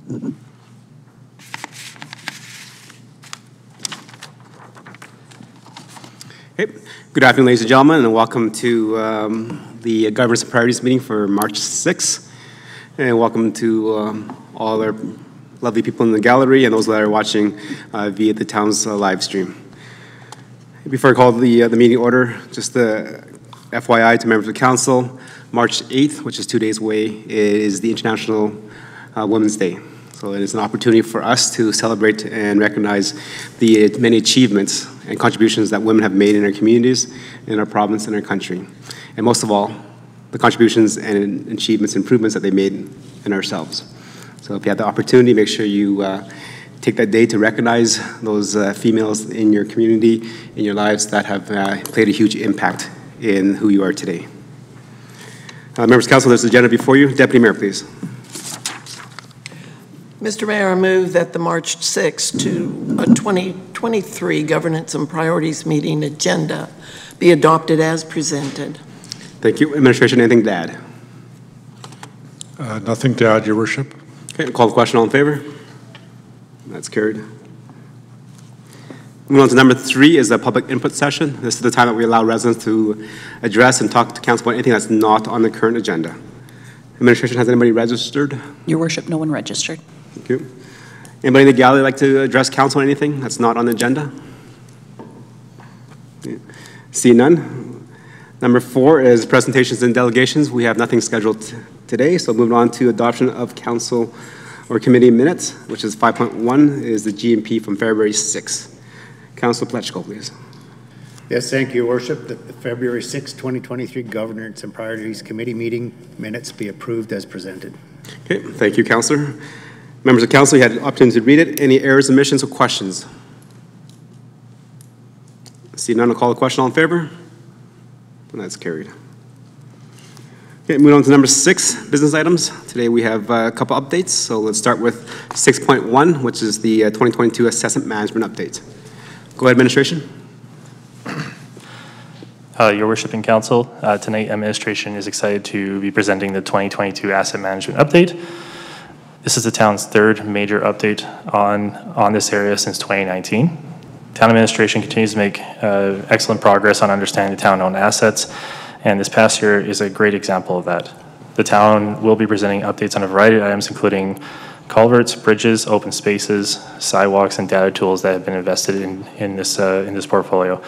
Hey, good afternoon, ladies and gentlemen, and welcome to the Governance and Priorities meeting for March 6th. And welcome to all our lovely people in the gallery and those that are watching via the town's live stream. Before I call the meeting order, just the FYI to members of the council, March 8th, which is 2 days away, is the International Women's Day. So it is an opportunity for us to celebrate and recognize the many achievements and contributions that women have made in our communities, in our province, and our country. And most of all, the contributions and achievements, improvements that they made in ourselves. So if you have the opportunity, make sure you take that day to recognize those females in your community, in your lives that have played a huge impact in who you are today. Members of council, there's the agenda before you. Deputy Mayor, please. Mr. Mayor, I move that the March 6, 2023 Governance and Priorities meeting agenda be adopted as presented. Thank you. Administration, anything to add? Nothing to add, Your Worship. Okay, call the question. All in favor? That's carried. Moving on to number 3 is the public input session. This is the time that we allow residents to address and talk to council about anything that's not on the current agenda. Administration, has anybody registered? Your Worship, no one registered. Thank you. Anybody in the gallery like to address council on anything that's not on the agenda? See none. Number 4 is presentations and delegations. We have nothing scheduled today, so moving on to adoption of council or committee minutes, which is 5.1 is the GMP from February 6th. Councilor Plechko, please. Yes, thank you, Your Worship. The February 6, 2023 Governance and Priorities Committee meeting minutes be approved as presented. Okay, thank you, Councillor. Members of council, you had an opportunity to read it. Any errors, omissions, or questions? See none, I'll call the question. All in favor? And that's carried. Okay, moving on to number 6, business items. Today we have a couple updates. So let's start with 6.1, which is the 2022 assessment management update. Go ahead, administration. Your Worship and Council, tonight administration is excited to be presenting the 2022 asset management update. This is the town's 3rd major update on this area since 2019. Town administration continues to make excellent progress on understanding the town-owned assets, and this past year is a great example of that. The town will be presenting updates on a variety of items, including culverts, bridges, open spaces, sidewalks, and data tools that have been invested in this portfolio.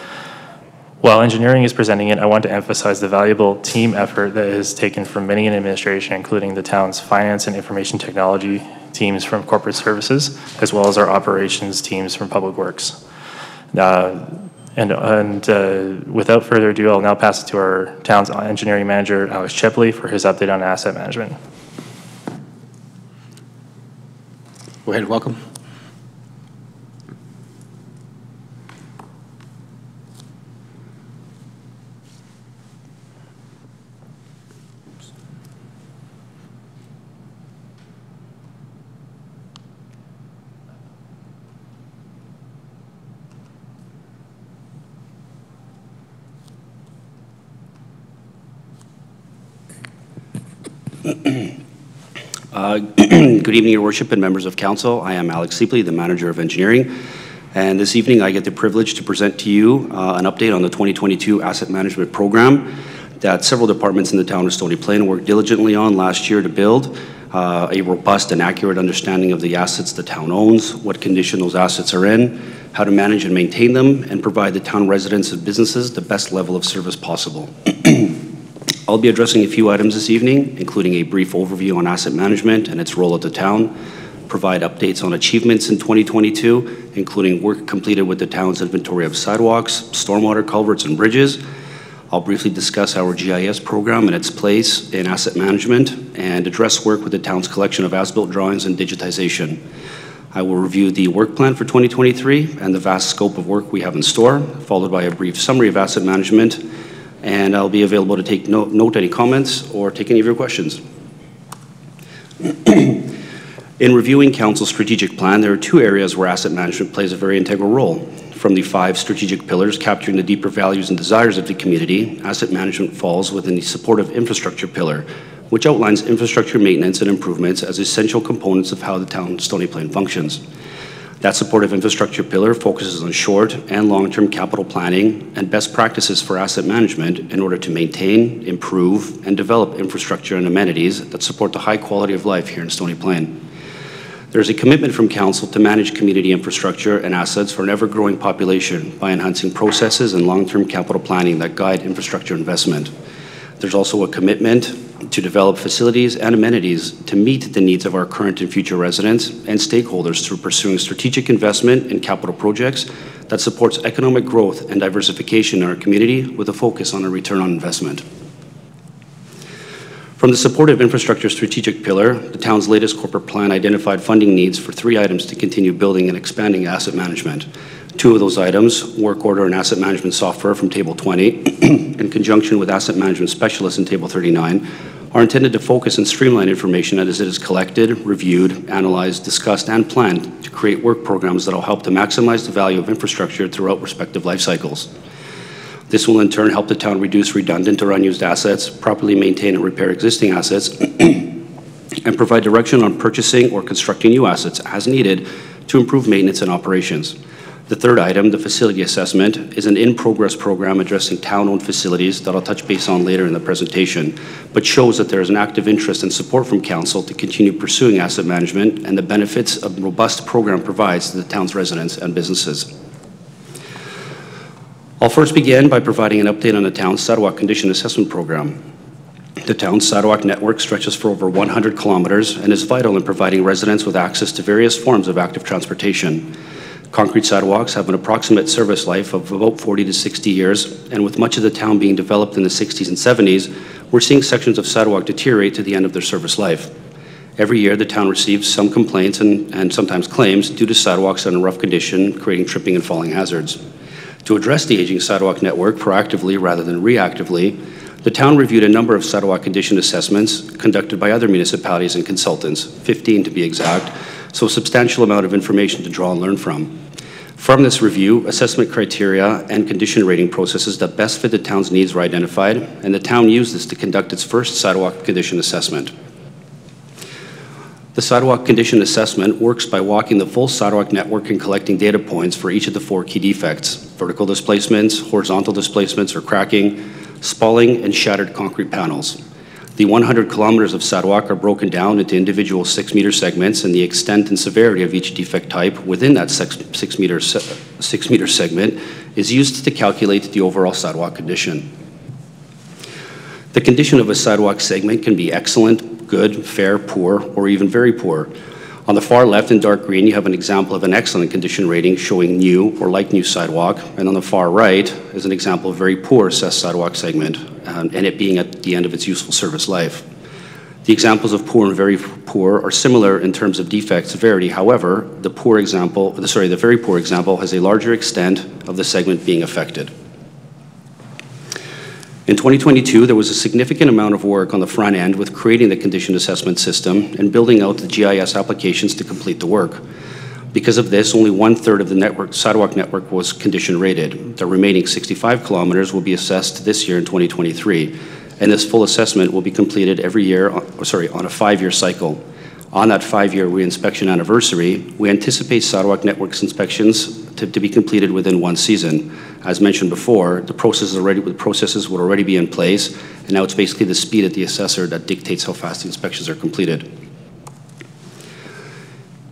While engineering is presenting it, I want to emphasize the valuable team effort that is taken from many in administration, including the town's finance and information technology teams from corporate services, as well as our operations teams from public works. Without further ado, I'll now pass it to our town's engineering manager, Alex Chepley, for his update on asset management. Go ahead, welcome. Good evening, Your Worship and members of council. I am Alex Chepley, the manager of engineering, and this evening I get the privilege to present to you an update on the 2022 asset management program that several departments in the town of Stony Plain worked diligently on last year to build a robust and accurate understanding of the assets the town owns, what condition those assets are in, how to manage and maintain them, and provide the town residents and businesses the best level of service possible. I'll be addressing a few items this evening, including a brief overview on asset management and its role at the town, provide updates on achievements in 2022, including work completed with the town's inventory of sidewalks, stormwater culverts, and bridges. I'll briefly discuss our GIS program and its place in asset management, and address work with the town's collection of as-built drawings and digitization. I will review the work plan for 2023 and the vast scope of work we have in store, followed by a brief summary of asset management, and I'll be available to take note any comments or take any of your questions. In reviewing council's strategic plan, there are 2 areas where asset management plays a very integral role. From the 5 strategic pillars capturing the deeper values and desires of the community, asset management falls within the supportive infrastructure pillar, which outlines infrastructure maintenance and improvements as essential components of how the town of Stony Plain functions. That supportive infrastructure pillar focuses on short and long-term capital planning and best practices for asset management in order to maintain, improve, and develop infrastructure and amenities that support the high quality of life here in Stony Plain. There is a commitment from Council to manage community infrastructure and assets for an ever-growing population by enhancing processes and long-term capital planning that guide infrastructure investment. There's also a commitment to develop facilities and amenities to meet the needs of our current and future residents and stakeholders through pursuing strategic investment in capital projects that supports economic growth and diversification in our community with a focus on a return on investment. From the supportive infrastructure strategic pillar, the town's latest corporate plan identified funding needs for 3 items to continue building and expanding asset management. 2 of those items, work order and asset management software from Table 20, in conjunction with asset management specialists in Table 39, are intended to focus and streamline information as it is collected, reviewed, analyzed, discussed, and planned to create work programs that will help to maximize the value of infrastructure throughout respective life cycles. This will in turn help the town reduce redundant or unused assets, properly maintain and repair existing assets, and provide direction on purchasing or constructing new assets as needed to improve maintenance and operations. The 3rd item, the facility assessment, is an in-progress program addressing town-owned facilities that I'll touch base on later in the presentation, but shows that there is an active interest and support from Council to continue pursuing asset management and the benefits a robust program provides to the town's residents and businesses. I'll first begin by providing an update on the town's sidewalk condition assessment program. The town's sidewalk network stretches for over 100 kilometers and is vital in providing residents with access to various forms of active transportation. Concrete sidewalks have an approximate service life of about 40 to 60 years, and with much of the town being developed in the 60s and 70s, we're seeing sections of sidewalk deteriorate to the end of their service life. Every year, the town receives some complaints and sometimes claims due to sidewalks in a rough condition, creating tripping and falling hazards. To address the aging sidewalk network proactively rather than reactively, the town reviewed a number of sidewalk condition assessments conducted by other municipalities and consultants, 15 to be exact, so a substantial amount of information to draw and learn from. From this review, assessment criteria and condition rating processes that best fit the town's needs were identified, and the town used this to conduct its first sidewalk condition assessment. The sidewalk condition assessment works by walking the full sidewalk network and collecting data points for each of the 4 key defects: vertical displacements, horizontal displacements or cracking, spalling, and shattered concrete panels. The 100 kilometers of sidewalk are broken down into individual 6-meter segments, and the extent and severity of each defect type within that 6-meter segment is used to calculate the overall sidewalk condition. The condition of a sidewalk segment can be excellent, good, fair, poor, or even very poor. On the far left in dark green, you have an example of an excellent condition rating showing new or like new sidewalk, and on the far right is an example of very poor assessed sidewalk segment, and it being at the end of its useful service life. The examples of poor and very poor are similar in terms of defect severity. However, the very poor example has a larger extent of the segment being affected. In 2022, there was a significant amount of work on the front end with creating the condition assessment system and building out the GIS applications to complete the work. Because of this, only 1/3 of the sidewalk network was condition rated. The remaining 65 kilometers will be assessed this year in 2023, and this full assessment will be completed every year, on a 5-year cycle. On that 5-year reinspection anniversary, we anticipate sidewalk networks inspections to be completed within 1 season. As mentioned before, the processes would already be in place, and now it's basically the speed of the assessor that dictates how fast the inspections are completed.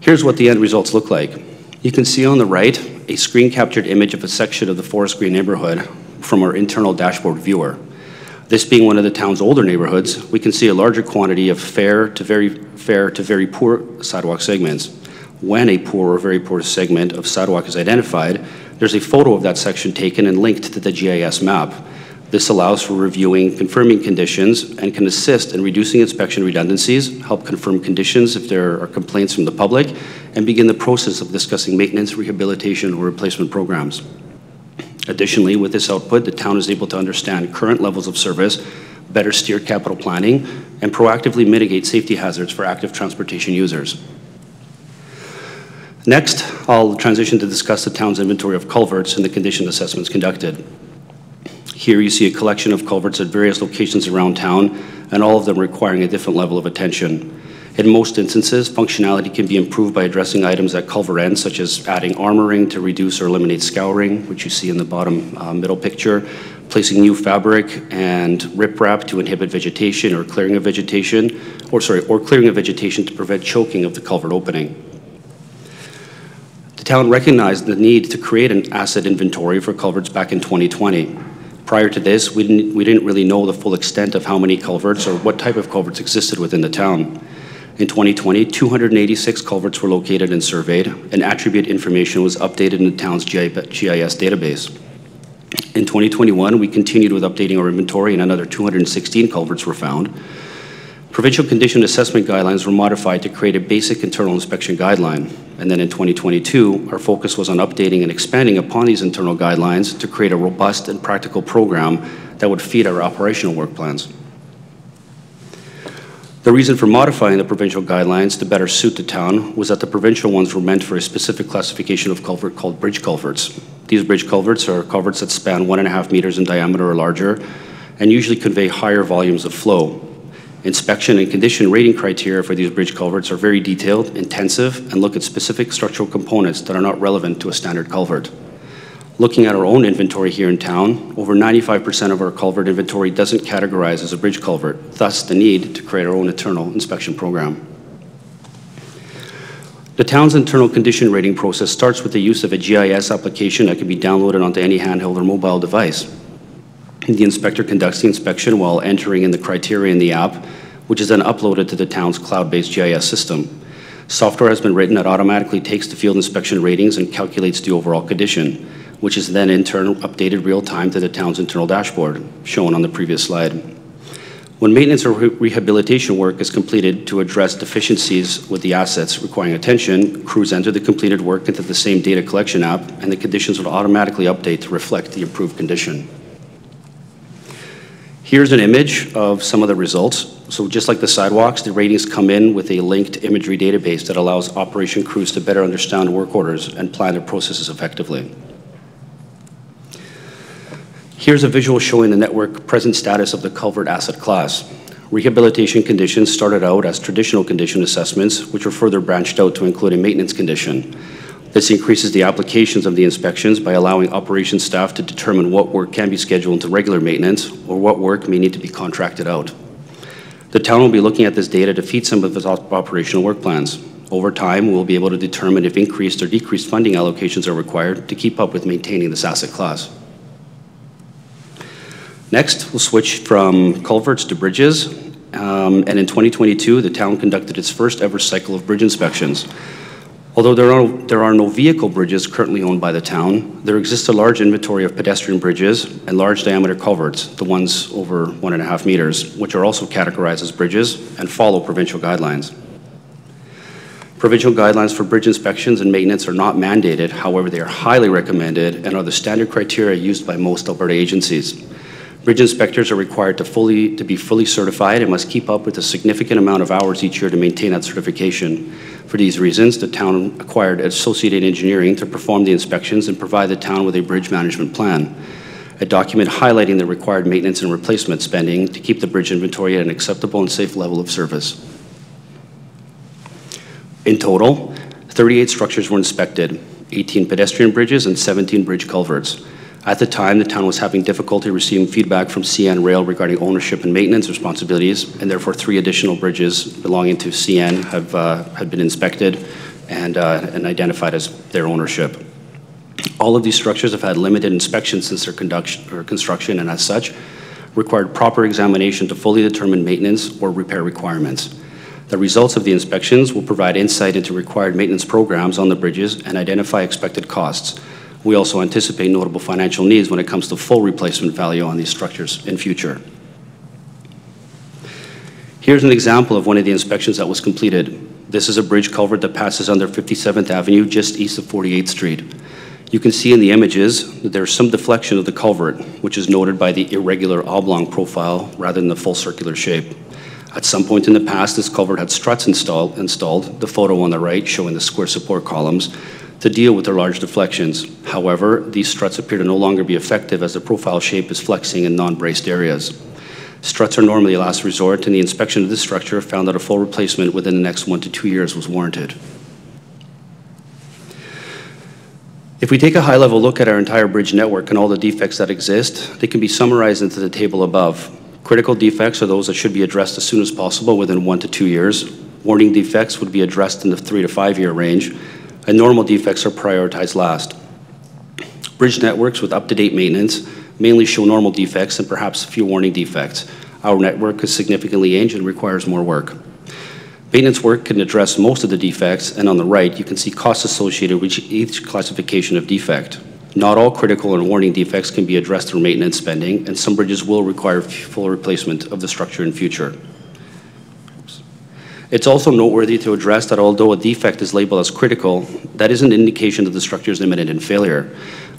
Here's what the end results look like. You can see on the right a screen-captured image of a section of the Forest Green neighborhood from our internal dashboard viewer. This being one of the town's older neighborhoods, we can see a larger quantity of fair to very poor sidewalk segments. When a poor or very poor segment of sidewalk is identified, there's a photo of that section taken and linked to the GIS map. This allows for reviewing confirming conditions and can assist in reducing inspection redundancies, help confirm conditions if there are complaints from the public, and begin the process of discussing maintenance, rehabilitation, or replacement programs. Additionally, with this output, the town is able to understand current levels of service, better steer capital planning, and proactively mitigate safety hazards for active transportation users. Next, I'll transition to discuss the town's inventory of culverts and the condition assessments conducted. Here you see a collection of culverts at various locations around town, and all of them requiring a different level of attention. In most instances, functionality can be improved by addressing items at culvert ends, such as adding armoring to reduce or eliminate scouring, which you see in the bottom middle picture, placing new fabric and riprap to inhibit vegetation or clearing of vegetation, or clearing of vegetation to prevent choking of the culvert opening. The town recognized the need to create an asset inventory for culverts back in 2020. Prior to this, we didn't really know the full extent of how many culverts or what type of culverts existed within the town. In 2020, 286 culverts were located and surveyed, and attribute information was updated in the town's GIS database. In 2021, we continued with updating our inventory, and another 216 culverts were found. Provincial condition assessment guidelines were modified to create a basic internal inspection guideline. And then in 2022, our focus was on updating and expanding upon these internal guidelines to create a robust and practical program that would feed our operational work plans. The reason for modifying the provincial guidelines to better suit the town was that the provincial ones were meant for a specific classification of culvert called bridge culverts. These bridge culverts are culverts that span 1.5 meters in diameter or larger and usually convey higher volumes of flow. Inspection and condition rating criteria for these bridge culverts are very detailed, intensive, and look at specific structural components that are not relevant to a standard culvert. Looking at our own inventory here in town, over 95% of our culvert inventory doesn't categorize as a bridge culvert, thus the need to create our own internal inspection program. The town's internal condition rating process starts with the use of a GIS application that can be downloaded onto any handheld or mobile device. The inspector conducts the inspection while entering in the criteria in the app, which is then uploaded to the town's cloud-based GIS system. Software has been written that automatically takes the field inspection ratings and calculates the overall condition, which is then in turn updated real-time to the town's internal dashboard, shown on the previous slide. When maintenance or rehabilitation work is completed to address deficiencies with the assets requiring attention, crews enter the completed work into the same data collection app, and the conditions will automatically update to reflect the improved condition. Here's an image of some of the results. So just like the sidewalks, the ratings come in with a linked imagery database that allows operation crews to better understand work orders and plan their processes effectively. Here's a visual showing the network present status of the culvert asset class. Rehabilitation conditions started out as traditional condition assessments, which were further branched out to include a maintenance condition. This increases the applications of the inspections by allowing operations staff to determine what work can be scheduled into regular maintenance or what work may need to be contracted out. The town will be looking at this data to feed some of its operational work plans. Over time, we will be able to determine if increased or decreased funding allocations are required to keep up with maintaining this asset class. Next, we'll switch from culverts to bridges. And in 2022, the town conducted its first ever cycle of bridge inspections. Although there are no vehicle bridges currently owned by the town, there exists a large inventory of pedestrian bridges and large diameter culverts, the ones over 1.5 meters, which are also categorized as bridges and follow provincial guidelines. Provincial guidelines for bridge inspections and maintenance are not mandated, however, they are highly recommended and are the standard criteria used by most Alberta agencies. Bridge inspectors are required to be fully certified and must keep up with a significant amount of hours each year to maintain that certification. For these reasons, the town acquired Associated Engineering to perform the inspections and provide the town with a bridge management plan, a document highlighting the required maintenance and replacement spending to keep the bridge inventory at an acceptable and safe level of service. In total, 38 structures were inspected, 18 pedestrian bridges and 17 bridge culverts. At the time, the town was having difficulty receiving feedback from CN Rail regarding ownership and maintenance responsibilities, and therefore 3 additional bridges belonging to CN have been inspected and identified as their ownership. All of these structures have had limited inspection since their construction, and as such, required proper examination to fully determine maintenance or repair requirements. The results of the inspections will provide insight into required maintenance programs on the bridges and identify expected costs. We also anticipate notable financial needs when it comes to full replacement value on these structures in future. Here's an example of one of the inspections that was completed. This is a bridge culvert that passes under 57th Avenue just east of 48th Street. You can see in the images that there's some deflection of the culvert, which is noted by the irregular oblong profile rather than the full circular shape. At some point in the past, this culvert had struts installed, the photo on the right showing the square support columns. to deal with their large deflections. However, these struts appear to no longer be effective as the profile shape is flexing in non-braced areas. Struts are normally a last resort, and the inspection of this structure found that a full replacement within the next 1 to 2 years was warranted. If we take a high-level look at our entire bridge network and all the defects that exist, they can be summarized into the table above. Critical defects are those that should be addressed as soon as possible within 1 to 2 years. Warning defects would be addressed in the 3 to 5 year range, and normal defects are prioritized last. Bridge networks with up-to-date maintenance mainly show normal defects and perhaps a few warning defects. Our network is significantly aged and requires more work. Maintenance work can address most of the defects, and on the right, you can see costs associated with each classification of defect. Not all critical and warning defects can be addressed through maintenance spending, and some bridges will require full replacement of the structure in future. It's also noteworthy to address that although a defect is labeled as critical, that is an indication that the structure is imminent in failure.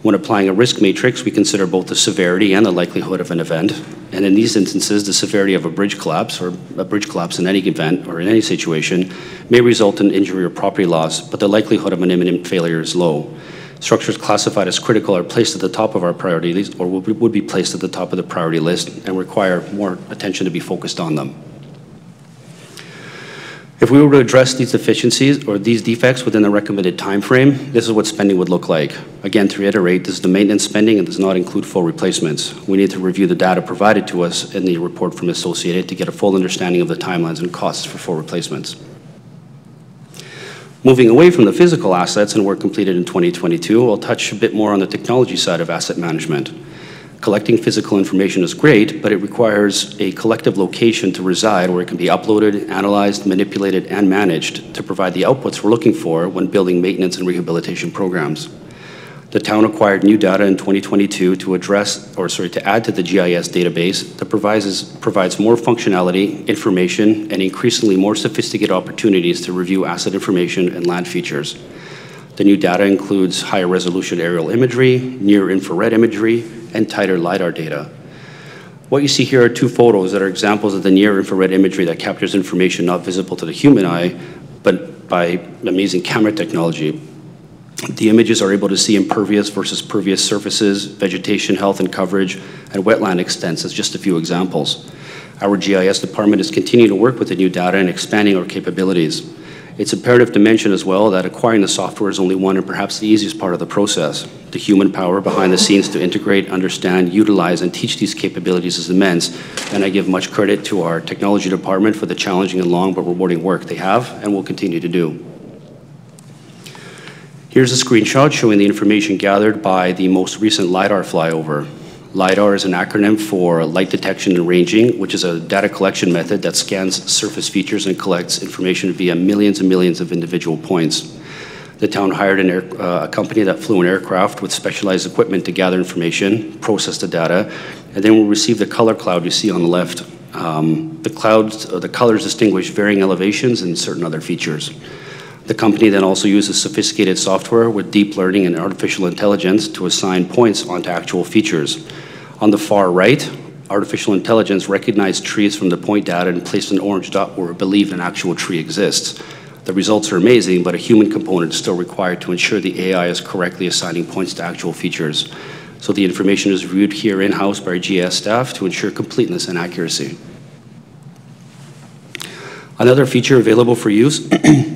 When applying a risk matrix, we consider both the severity and the likelihood of an event. And in these instances, the severity of a bridge collapse, or a bridge collapse in any event or in any situation, may result in injury or property loss, but the likelihood of an imminent failure is low. Structures classified as critical are placed at the top of our priority list, or would be placed at the top of the priority list, and require more attention to be focused on them. If we were to address these deficiencies or these defects within the recommended time frame, this is what spending would look like. Again, to reiterate, this is the maintenance spending and does not include full replacements. We need to review the data provided to us in the report from Associated to get a full understanding of the timelines and costs for full replacements. Moving away from the physical assets and work completed in 2022, I'll touch a bit more on the technology side of asset management. Collecting physical information is great, but it requires a collective location to reside where it can be uploaded, analyzed, manipulated, and managed to provide the outputs we're looking for when building maintenance and rehabilitation programs. The town acquired new data in 2022 to add to the GIS database that provides more functionality, information, and increasingly more sophisticated opportunities to review asset information and land features. The new data includes higher resolution aerial imagery, near-infrared imagery, and tighter LiDAR data. What you see here are two photos that are examples of the near-infrared imagery that captures information not visible to the human eye, but by amazing camera technology. The images are able to see impervious versus pervious surfaces, vegetation health and coverage, and wetland extents as just a few examples. Our GIS department is continuing to work with the new data and expanding our capabilities. It's imperative to mention as well that acquiring the software is only one and perhaps the easiest part of the process. The human power behind the scenes to integrate, understand, utilize, and teach these capabilities is immense, and I give much credit to our technology department for the challenging and long but rewarding work they have and will continue to do. Here's a screenshot showing the information gathered by the most recent LiDAR flyover. LiDAR is an acronym for Light Detection and Ranging, which is a data collection method that scans surface features and collects information via millions and millions of individual points. The town hired a company that flew an aircraft with specialized equipment to gather information, process the data, and then we'll receive the color cloud you see on the left. The colors distinguish varying elevations and certain other features. The company then also uses sophisticated software with deep learning and artificial intelligence to assign points onto actual features. On the far right, artificial intelligence recognized trees from the point data and placed an orange dot where it believed an actual tree exists. The results are amazing, but a human component is still required to ensure the AI is correctly assigning points to actual features. So the information is reviewed here in-house by our GIS staff to ensure completeness and accuracy. Another feature available for use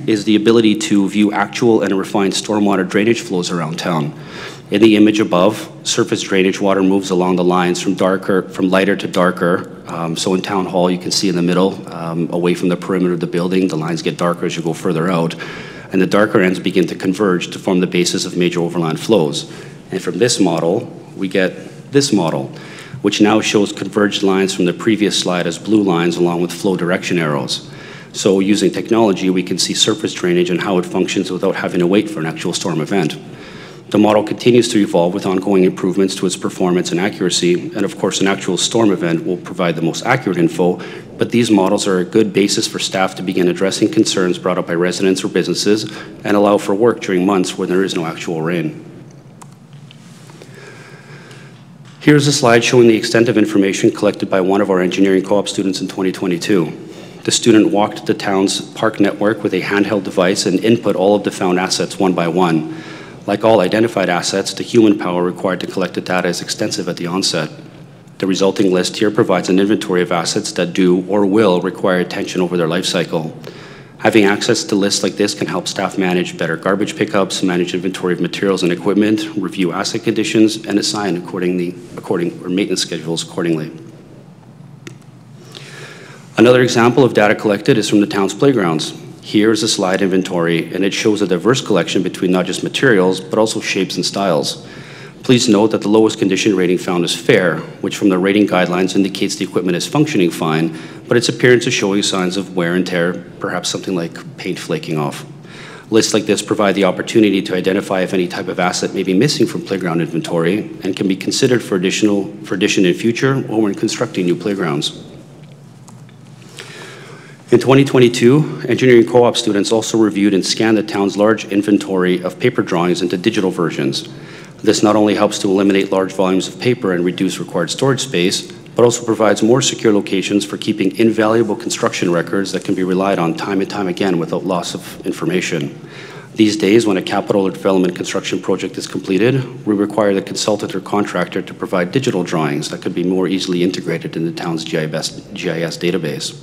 is the ability to view actual and refined stormwater drainage flows around town. In the image above, surface drainage water moves along the lines from lighter to darker. So in Town Hall, you can see in the middle, away from the perimeter of the building, the lines get darker as you go further out. And the darker ends begin to converge to form the basis of major overland flows. And from this model, we get this model, which now shows converged lines from the previous slide as blue lines along with flow direction arrows. So using technology, we can see surface drainage and how it functions without having to wait for an actual storm event. The model continues to evolve with ongoing improvements to its performance and accuracy, and of course an actual storm event will provide the most accurate info, but these models are a good basis for staff to begin addressing concerns brought up by residents or businesses and allow for work during months when there is no actual rain. Here's a slide showing the extent of information collected by one of our engineering co-op students in 2022. The student walked the town's park network with a handheld device and input all of the found assets one by one. Like all identified assets, the human power required to collect the data is extensive at the onset. The resulting list here provides an inventory of assets that do or will require attention over their life cycle. Having access to lists like this can help staff manage better garbage pickups, manage inventory of materials and equipment, review asset conditions, and assign maintenance schedules accordingly. Another example of data collected is from the town's playgrounds. Here is a slide inventory, and it shows a diverse collection between not just materials, but also shapes and styles. Please note that the lowest condition rating found is fair, which from the rating guidelines indicates the equipment is functioning fine, but its appearance is showing signs of wear and tear, perhaps something like paint flaking off. Lists like this provide the opportunity to identify if any type of asset may be missing from playground inventory and can be considered for addition in future or when constructing new playgrounds. In 2022, engineering co-op students also reviewed and scanned the town's large inventory of paper drawings into digital versions. This not only helps to eliminate large volumes of paper and reduce required storage space, but also provides more secure locations for keeping invaluable construction records that can be relied on time and time again without loss of information. These days, when a capital or development construction project is completed, we require the consultant or contractor to provide digital drawings that could be more easily integrated in the town's GIS database.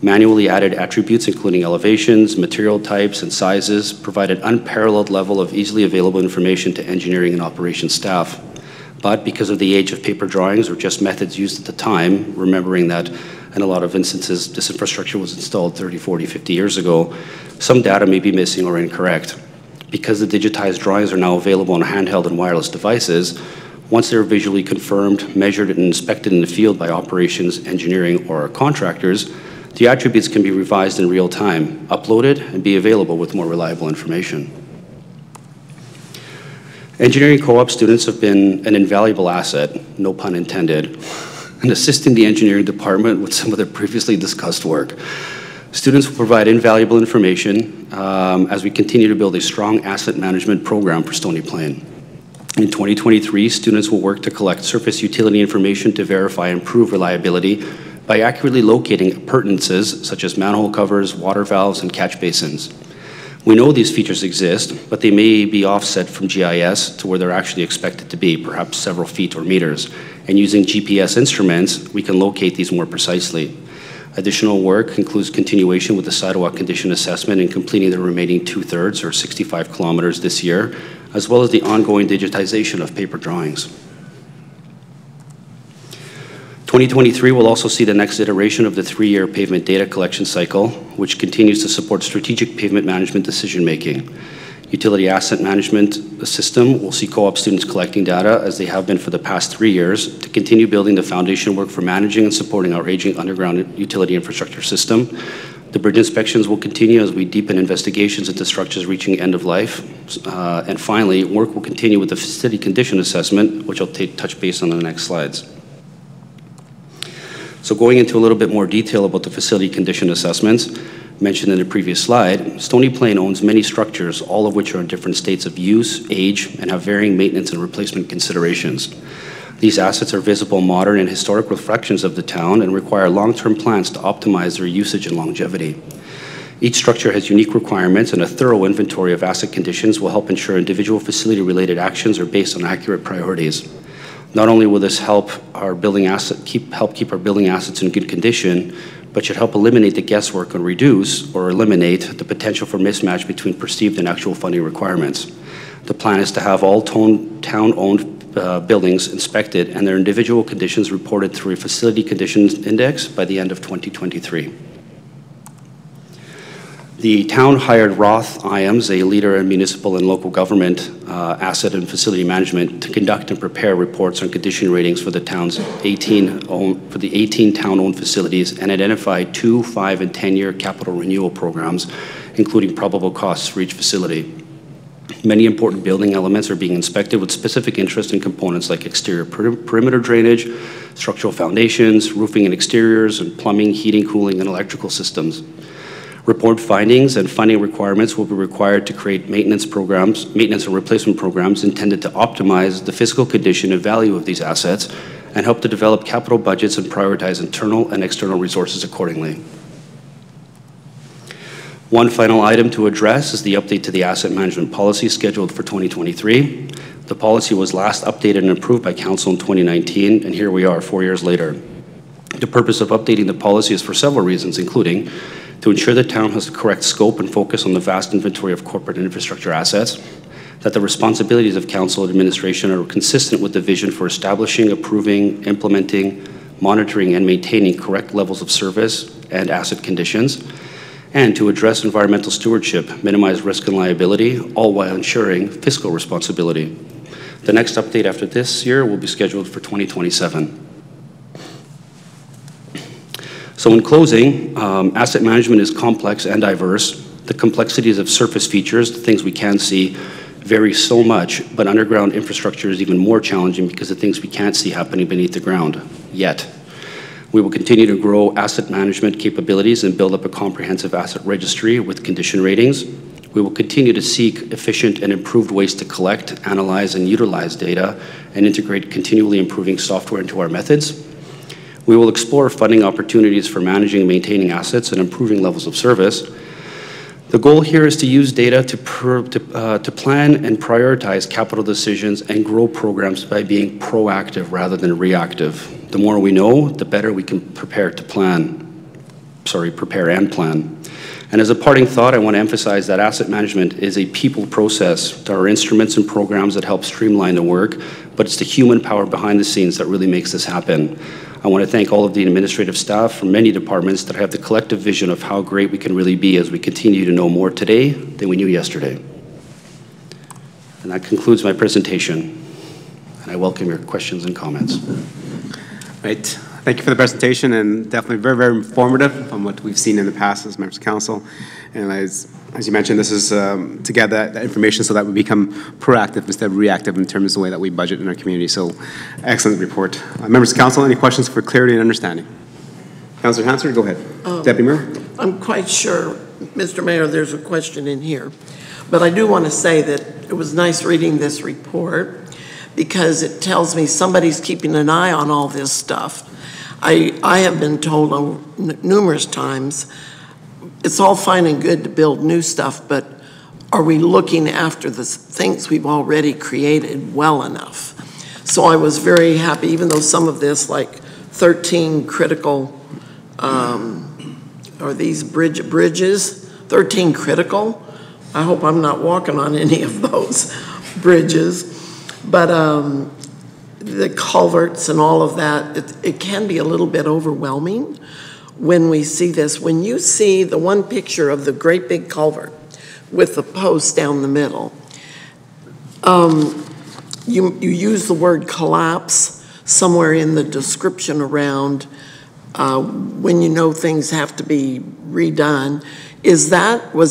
Manually added attributes, including elevations, material types, and sizes, provide an unparalleled level of easily available information to engineering and operations staff. But because of the age of paper drawings or just methods used at the time, remembering that in a lot of instances this infrastructure was installed 30, 40, 50 years ago, some data may be missing or incorrect. Because the digitized drawings are now available on handheld and wireless devices, once they're visually confirmed, measured, and inspected in the field by operations, engineering, or contractors, the attributes can be revised in real time, uploaded, and be available with more reliable information. Engineering co-op students have been an invaluable asset, no pun intended, in assisting the engineering department with some of their previously discussed work. Students will provide invaluable information as we continue to build a strong asset management program for Stony Plain. In 2023, students will work to collect surface utility information to verify and improve reliability by accurately locating appurtenances such as manhole covers, water valves, and catch basins. We know these features exist, but they may be offset from GIS to where they're actually expected to be, perhaps several feet or meters. And using GPS instruments, we can locate these more precisely. Additional work includes continuation with the sidewalk condition assessment and completing the remaining 2/3 or 65 kilometers this year, as well as the ongoing digitization of paper drawings. 2023 will also see the next iteration of the 3-year pavement data collection cycle, which continues to support strategic pavement management decision-making. Utility asset management system will see co-op students collecting data as they have been for the past 3 years to continue building the foundation work for managing and supporting our aging underground utility infrastructure system. The bridge inspections will continue as we deepen investigations into structures reaching end of life. And finally, work will continue with the facility condition assessment, which I'll touch base on in the next slides. So going into a little bit more detail about the facility condition assessments mentioned in the previous slide, Stony Plain owns many structures, all of which are in different states of use, age, and have varying maintenance and replacement considerations. These assets are visible, modern, and historic reflections of the town and require long-term plans to optimize their usage and longevity. Each structure has unique requirements, and a thorough inventory of asset conditions will help ensure individual facility-related actions are based on accurate priorities. Not only will this help our building keep our building assets in good condition, but should help eliminate the guesswork and reduce or eliminate the potential for mismatch between perceived and actual funding requirements. The plan is to have all town-owned buildings inspected and their individual conditions reported through a facility conditions index by the end of 2023. The town hired Roth IAMS, a leader in municipal and local government asset and facility management, to conduct and prepare reports on condition ratings for the town's 18 town-owned facilities and identify 2-, 5-, and 10-year capital renewal programs, including probable costs for each facility. Many important building elements are being inspected with specific interest in components like exterior perimeter drainage, structural foundations, roofing and exteriors, and plumbing, heating, cooling, and electrical systems. Report findings and funding requirements will be required to create maintenance and replacement programs intended to optimize the physical condition and value of these assets and help to develop capital budgets and prioritize internal and external resources accordingly. One final item to address is the update to the asset management policy scheduled for 2023. The policy was last updated and approved by Council in 2019, and here we are 4 years later. The purpose of updating the policy is for several reasons, including to ensure the town has the correct scope and focus on the vast inventory of corporate infrastructure assets, that the responsibilities of council administration are consistent with the vision for establishing, approving, implementing, monitoring, and maintaining correct levels of service and asset conditions, and to address environmental stewardship, minimize risk and liability, all while ensuring fiscal responsibility. The next update after this year will be scheduled for 2027. So in closing, asset management is complex and diverse. The complexities of surface features, the things we can see, vary so much, but underground infrastructure is even more challenging because of things we can't see happening beneath the ground yet. We will continue to grow asset management capabilities and build up a comprehensive asset registry with condition ratings. We will continue to seek efficient and improved ways to collect, analyze, and utilize data and integrate continually improving software into our methods. We will explore funding opportunities for managing and maintaining assets and improving levels of service. The goal here is to use data to plan and prioritize capital decisions and grow programs by being proactive rather than reactive. The more we know, the better we can prepare and plan. And as a parting thought, I want to emphasize that asset management is a people process. There are instruments and programs that help streamline the work, but it's the human power behind the scenes that really makes this happen. I want to thank all of the administrative staff from many departments that have the collective vision of how great we can really be as we continue to know more today than we knew yesterday. And that concludes my presentation. And I welcome your questions and comments. Right. Thank you for the presentation, and definitely very, very informative from what we've seen in the past as members of council. And as you mentioned, this is to gather that information so that we become proactive instead of reactive in terms of the way that we budget in our community. So, excellent report. Members of council, any questions for clarity and understanding? Councilor Hansard, go ahead. Deputy Mayor? I'm quite sure, Mr. Mayor, there's a question in here. But I do want to say that it was nice reading this report because it tells me somebody's keeping an eye on all this stuff. I have been told numerous times, it's all fine and good to build new stuff, but are we looking after the things we've already created well enough? So I was very happy, even though some of this, like 13 critical, are these bridges, 13 critical? I hope I'm not walking on any of those bridges. But the culverts and all of that, it can be a little bit overwhelming when we see this. When you see the one picture of the great big culvert with the post down the middle, you use the word collapse somewhere in the description around when you know things have to be redone. Was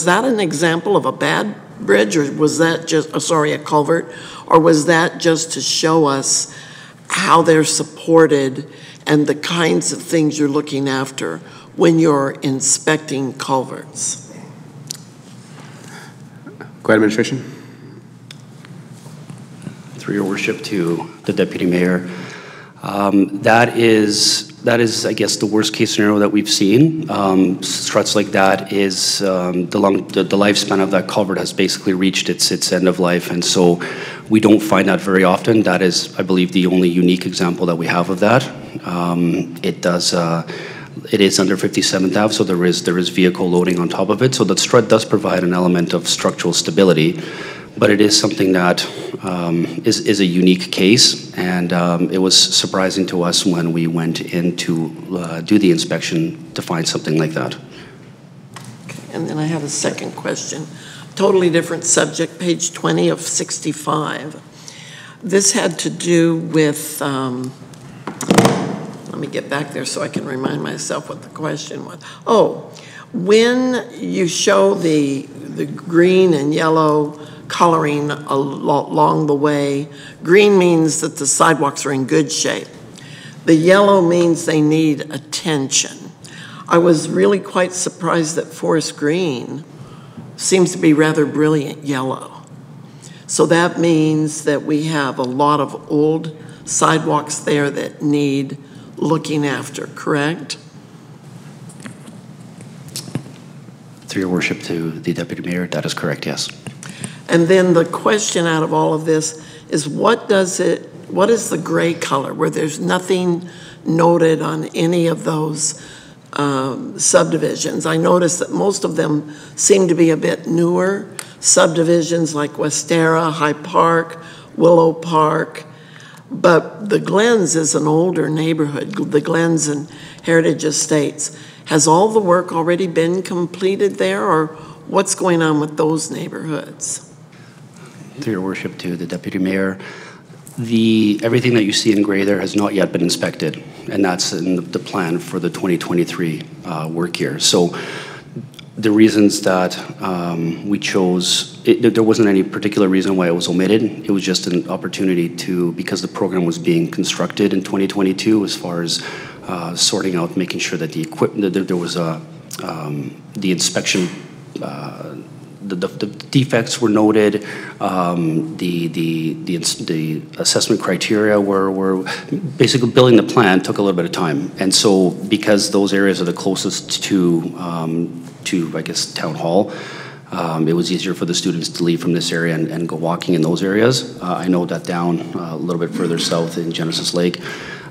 that an example of a bad bridge, or was that just, a culvert, or was that just to show us how they're supported and the kinds of things you're looking after when you're inspecting culverts? Go ahead, administration. Through your worship to the Deputy Mayor, that is, I guess, the worst case scenario that we've seen. Struts like that is the lifespan of that culvert has basically reached its end of life, and so we don't find that very often. That is, I believe, the only unique example that we have of that. It is under 57th Ave, so there is vehicle loading on top of it. So the strut does provide an element of structural stability, but it is something that is a unique case, and it was surprising to us when we went in to do the inspection to find something like that. Okay, and then I have a second question. Totally different subject, page 20 of 65. This had to do with, let me get back there so I can remind myself what the question was. Oh, when you show the green and yellow coloring along the way, green means that the sidewalks are in good shape. The yellow means they need attention. I was really quite surprised that Forest Green seems to be rather brilliant yellow. So that means that we have a lot of old sidewalks there that need looking after, correct? Through your worship to the Deputy Mayor, that is correct, yes. And then the question out of all of this is what is the gray color where there's nothing noted on any of those subdivisions? I noticed that most of them seem to be a bit newer subdivisions like Westera, High Park, Willow Park, but the Glens is an older neighborhood, the Glens and Heritage Estates. Has all the work already been completed there, or what's going on with those neighborhoods? Through your worship to the Deputy Mayor, everything that you see in gray there has not yet been inspected, and that's in the plan for the 2023 work year. So the reasons that we chose, there wasn't any particular reason why it was omitted. It was just an opportunity because the program was being constructed in 2022 as far as sorting out, making sure that the equipment, that there was the inspection, the defects were noted, the assessment criteria were basically building the plan took a little bit of time. And so because those areas are the closest to I guess, Town Hall, it was easier for the students to leave from this area and go walking in those areas. I know that down a little bit further south in Genesis Lake,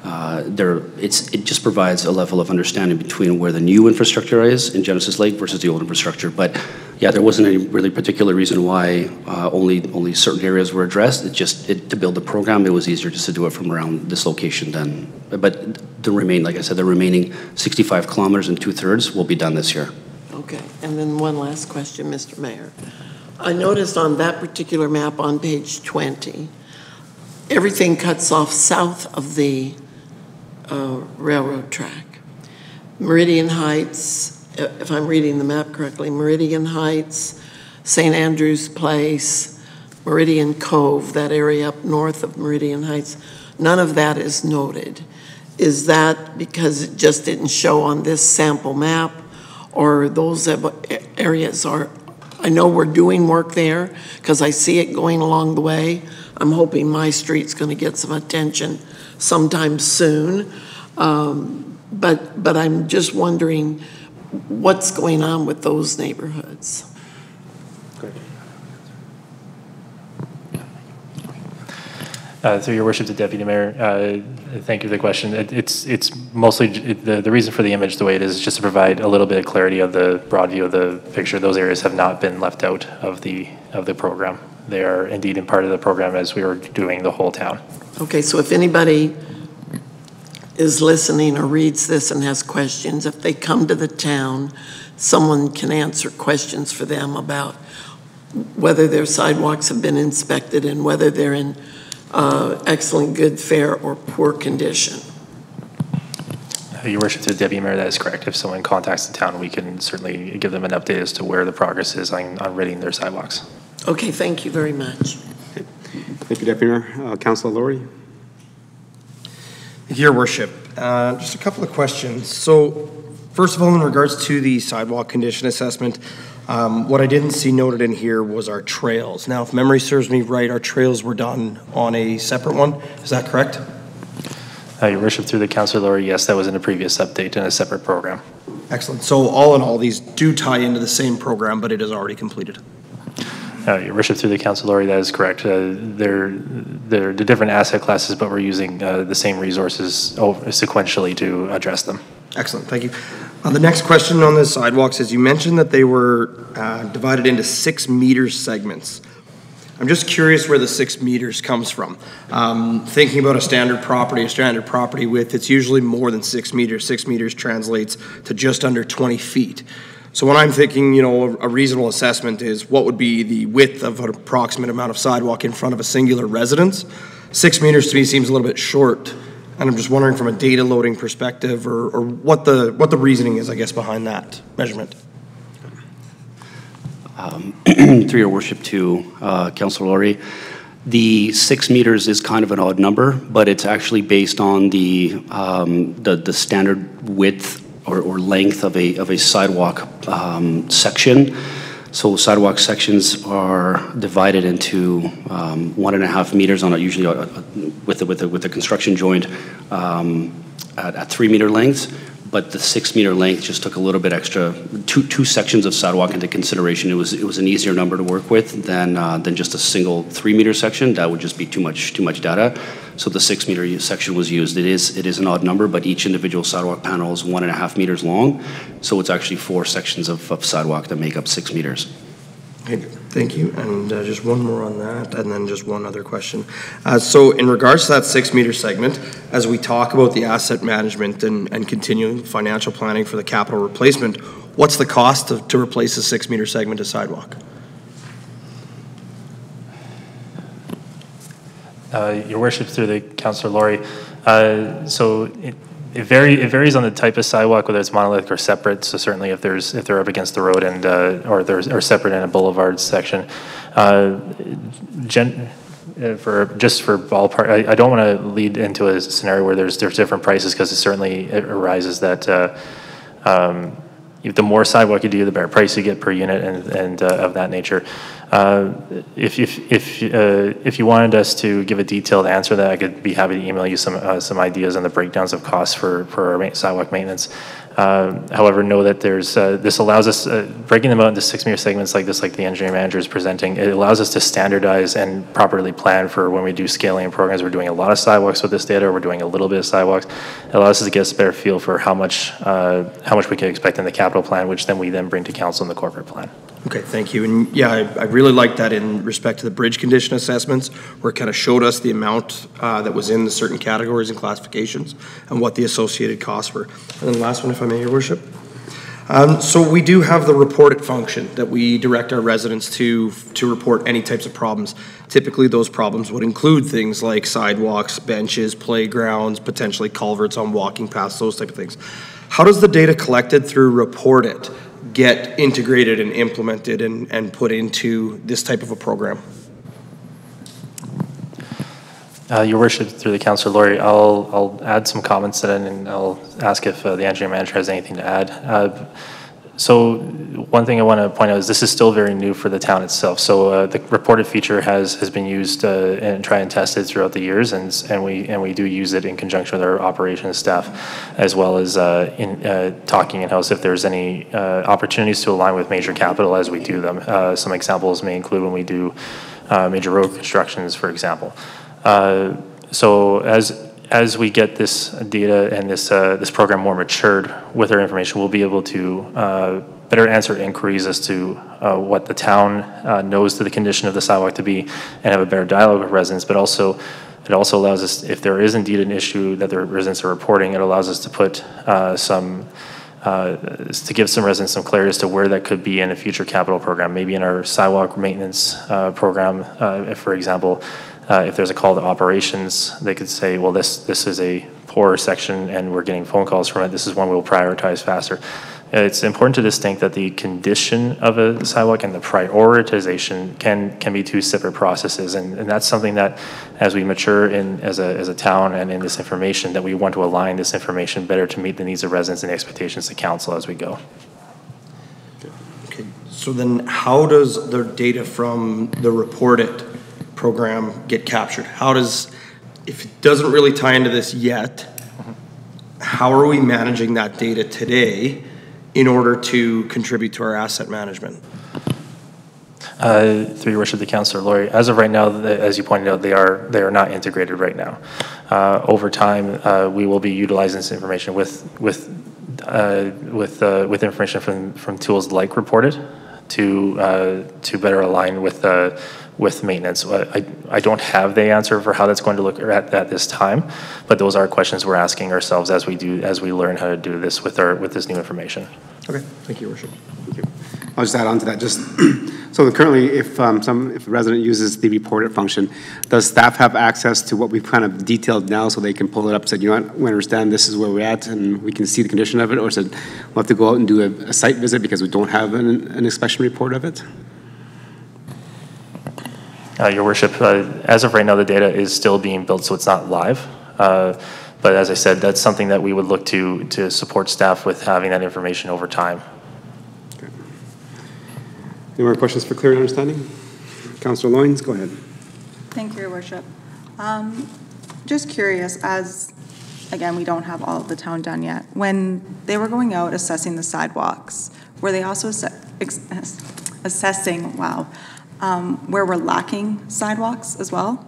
it just provides a level of understanding between where the new infrastructure is in Genesis Lake versus the old infrastructure. But yeah, there wasn't any really particular reason why only certain areas were addressed. To build the program, it was easier just to do it from around this location then. But like I said, the remaining 65 kilometers and 2/3 will be done this year. Okay, and then one last question, Mr. Mayor. I noticed on that particular map on page 20, everything cuts off south of the railroad track. Meridian Heights, if I'm reading the map correctly, Meridian Heights, St. Andrews Place, Meridian Cove, that area up north of Meridian Heights, none of that is noted. Is that because it just didn't show on this sample map, or those areas are, I know we're doing work there because I see it going along the way. I'm hoping my street's going to get some attention sometime soon. But I'm just wondering what's going on with those neighborhoods. Through your worship to Deputy Mayor, thank you for the question. It's mostly, the reason for the image the way it is just to provide a little bit of clarity of the broad view of the picture. Those areas have not been left out of the program. They are indeed in part of the program as we were doing the whole town. Okay, so if anybody is listening or reads this and has questions, if they come to the town, someone can answer questions for them about whether their sidewalks have been inspected and whether they're in excellent, good, fair, or poor condition. Your worship to the Deputy Mayor, that is correct. If someone contacts the town, we can certainly give them an update as to where the progress is on ridding their sidewalks. Okay, thank you very much. Okay. Thank you, Deputy Mayor. Councilor Laurie. Your worship, just a couple of questions. So first of all, in regards to the sidewalk condition assessment, what I didn't see noted in here was our trails. Now, if memory serves me right, our trails were done on a separate one. Is that correct? Your worship, through the Councilor Laurie, yes, that was in a previous update in a separate program. Excellent. So all in all, these do tie into the same program, but it is already completed. Your worship, through the Councilor Laurie, that is correct. They're the different asset classes, but we're using the same resources sequentially to address them. Excellent, thank you. The next question on the sidewalks is you mentioned that they were divided into 6 meter segments. I'm just curious where the 6 meters comes from. Thinking about a standard property width, it's usually more than 6 meters. 6 meters translates to just under 20 feet. So when I'm thinking, you know, a reasonable assessment is what would be the width of an approximate amount of sidewalk in front of a singular residence. 6 meters to me seems a little bit short. And I'm just wondering from a data loading perspective or what the reasoning is, I guess, behind that measurement. Through your worship to Councilor Laurie, the 6 meters is kind of an odd number, but it's actually based on the standard width or length of a sidewalk section. So sidewalk sections are divided into 1.5 meters on usually with the construction joint at 3 meter lengths. but the 6-meter length just took a little bit extra, two sections of sidewalk into consideration. It was an easier number to work with than just a single 3-meter section. That would just be too much data. So the 6-meter section was used. It is an odd number, but each individual sidewalk panel is 1.5 meters long. So it's actually 4 sections of sidewalk that make up 6 meters. Okay, thank you. And just one more on that, and then just one other question. So in regards to that 6-meter segment, as we talk about the asset management and continuing financial planning for the capital replacement, what's the cost to replace a 6-meter segment of sidewalk? Your Worship, through the Councillor Laurie, so it varies on the type of sidewalk, whether it's monolithic or separate. So certainly, if they're up against the road and or separate in a boulevard section, for ballpark, I don't want to lead into a scenario where there's different prices, because it arises that the more sidewalk you do, the better price you get per unit and of that nature. If you wanted us to give a detailed answer, that I could be happy to email you some ideas on the breakdowns of costs for our sidewalk maintenance. However, know that this allows us, breaking them out into 6-meter segments like this, like the engineering manager is presenting, it allows us to standardize and properly plan for when we do scaling programs. We're doing a lot of sidewalks with this data, or we're doing a little bit of sidewalks. It allows us to get us a better feel for how much we can expect in the capital plan, which then we bring to council in the corporate plan. Okay, thank you. And yeah, I really like that in respect to the bridge condition assessments, where it kind of showed us the amount that was in the certain categories and classifications and what the associated costs were. And then the last one, if I may, Your Worship. So we do have the report it function that we direct our residents to report any types of problems. Typically, those problems would include things like sidewalks, benches, playgrounds, potentially culverts on walking paths, those type of things. How does the data collected through report it get integrated and implemented and put into this type of a program? Your Worship, through the Councillor Laurie, I'll add some comments to that, and I'll ask if the engineering manager has anything to add. So one thing I want to point out is this is still very new for the town itself. So the reported feature has been used and tried and tested throughout the years, and we do use it in conjunction with our operations staff, as well as in talking in-house if there's any opportunities to align with major capital as we do them. Some examples may include when we do major road constructions, for example. So as we get this data and this program more matured with our information, we'll be able to better answer inquiries as to what the town knows to the condition of the sidewalk to be, and have a better dialogue with residents. But also, it also allows us, if there is indeed an issue that the residents are reporting, it allows us to put to give some residents some clarity as to where that could be in a future capital program, maybe in our sidewalk maintenance program, if, for example, if there's a call to operations, they could say, well, this is a poor section and we're getting phone calls from it. This is one we'll prioritize faster. It's important to distinct that the condition of a sidewalk and the prioritization can be two separate processes. And that's something that, as we mature as a town and in this information, that we want to align this information better to meet the needs of residents and the expectations of council as we go. Okay, so then how does the data from the Report It program get captured? How does, if it doesn't really tie into this yet, how are we managing that data today in order to contribute to our asset management? Through your worship, the Councillor Laurie, as of right now, as you pointed out, they are not integrated right now. Over time, we will be utilizing this information with information from tools like Report It to better align with maintenance. I don't have the answer for how that's going to look at this time, but those are questions we're asking ourselves as we learn how to do this with this new information. Okay, thank you, Your Worship. Thank you. I'll just add on to that. Just so currently, if a resident uses the Report It function, does staff have access to what we've kind of detailed now, so they can pull it up? Said, you know what, we understand this is where we're at, and we can see the condition of it, or said we'll have to go out and do a site visit because we don't have an inspection report of it? Your Worship, as of right now, the data is still being built, so it's not live. But as I said, that's something that we would look to support staff with having that information over time. Okay. Any more questions for clear understanding? Councillor Loynes, go ahead. Thank you, Your Worship. Just curious, as again, we don't have all of the town done yet. When they were going out assessing the sidewalks, were they also assessing, where we're lacking sidewalks as well?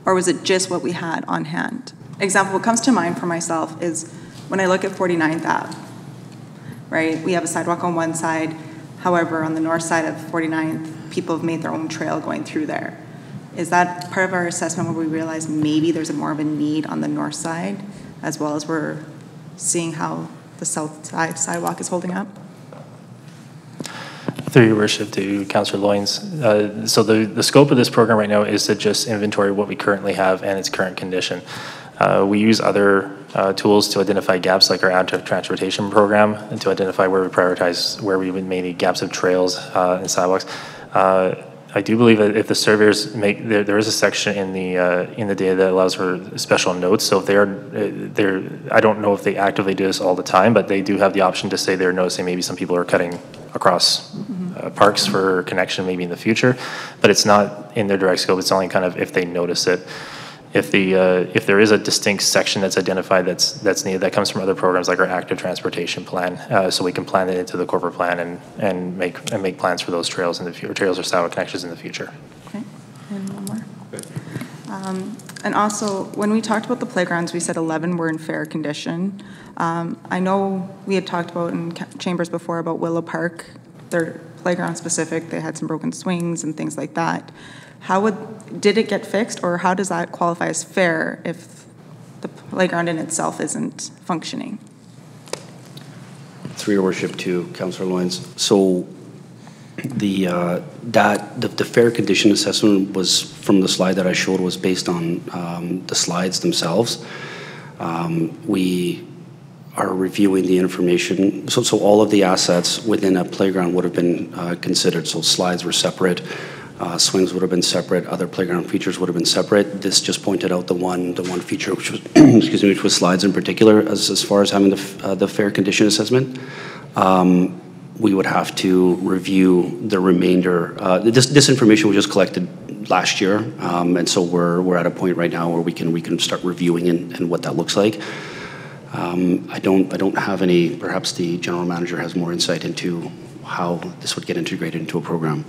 Or was it just what we had on hand? Example, what comes to mind for myself is when I look at 49th Ave, right? We have a sidewalk on one side. However, on the north side of 49th, people have made their own trail going through there. Is that part of our assessment where we realize maybe there's more of a need on the north side, as well as we're seeing how the south side sidewalk is holding up? Through your worship to Councillor Loynes. So the scope of this program right now is to just inventory what we currently have and its current condition. We use other tools to identify gaps, like our active transportation program, and to identify where we prioritize, where we would maybe gaps of trails and sidewalks. I do believe that if the surveyors make, there is a section in the data that allows for special notes. So if they're, I don't know if they actively do this all the time, but they do have the option to say they're noticing maybe some people are cutting across parks for connection maybe in the future, but it's not in their direct scope. It's only kind of if they notice it. If there is a distinct section that's identified that's needed, that comes from other programs like our active transportation plan, so we can plan it into the corporate plan and make plans for those trails in the future, trails or sidewalk connections in the future. Okay, and one more. And also, when we talked about the playgrounds, we said 11 were in fair condition. I know we had talked about in chambers before about Willow Park, their playground specific. They had some broken swings and things like that. Did it get fixed, or how does that qualify as fair if the playground in itself isn't functioning? Through your worship to Councillor Loynes. So the fair condition assessment was, from the slide that I showed, was based on the slides themselves. We are reviewing the information. So all of the assets within a playground would have been considered. So slides were separate. Swings would have been separate. Other playground features would have been separate. This just pointed out the one feature, which was excuse me, which was slides in particular. As far as having the fair condition assessment, we would have to review the remainder. This information was just collected last year, and so we're at a point right now where we can start reviewing and what that looks like. I don't have any. Perhaps the general manager has more insight into how this would get integrated into a program.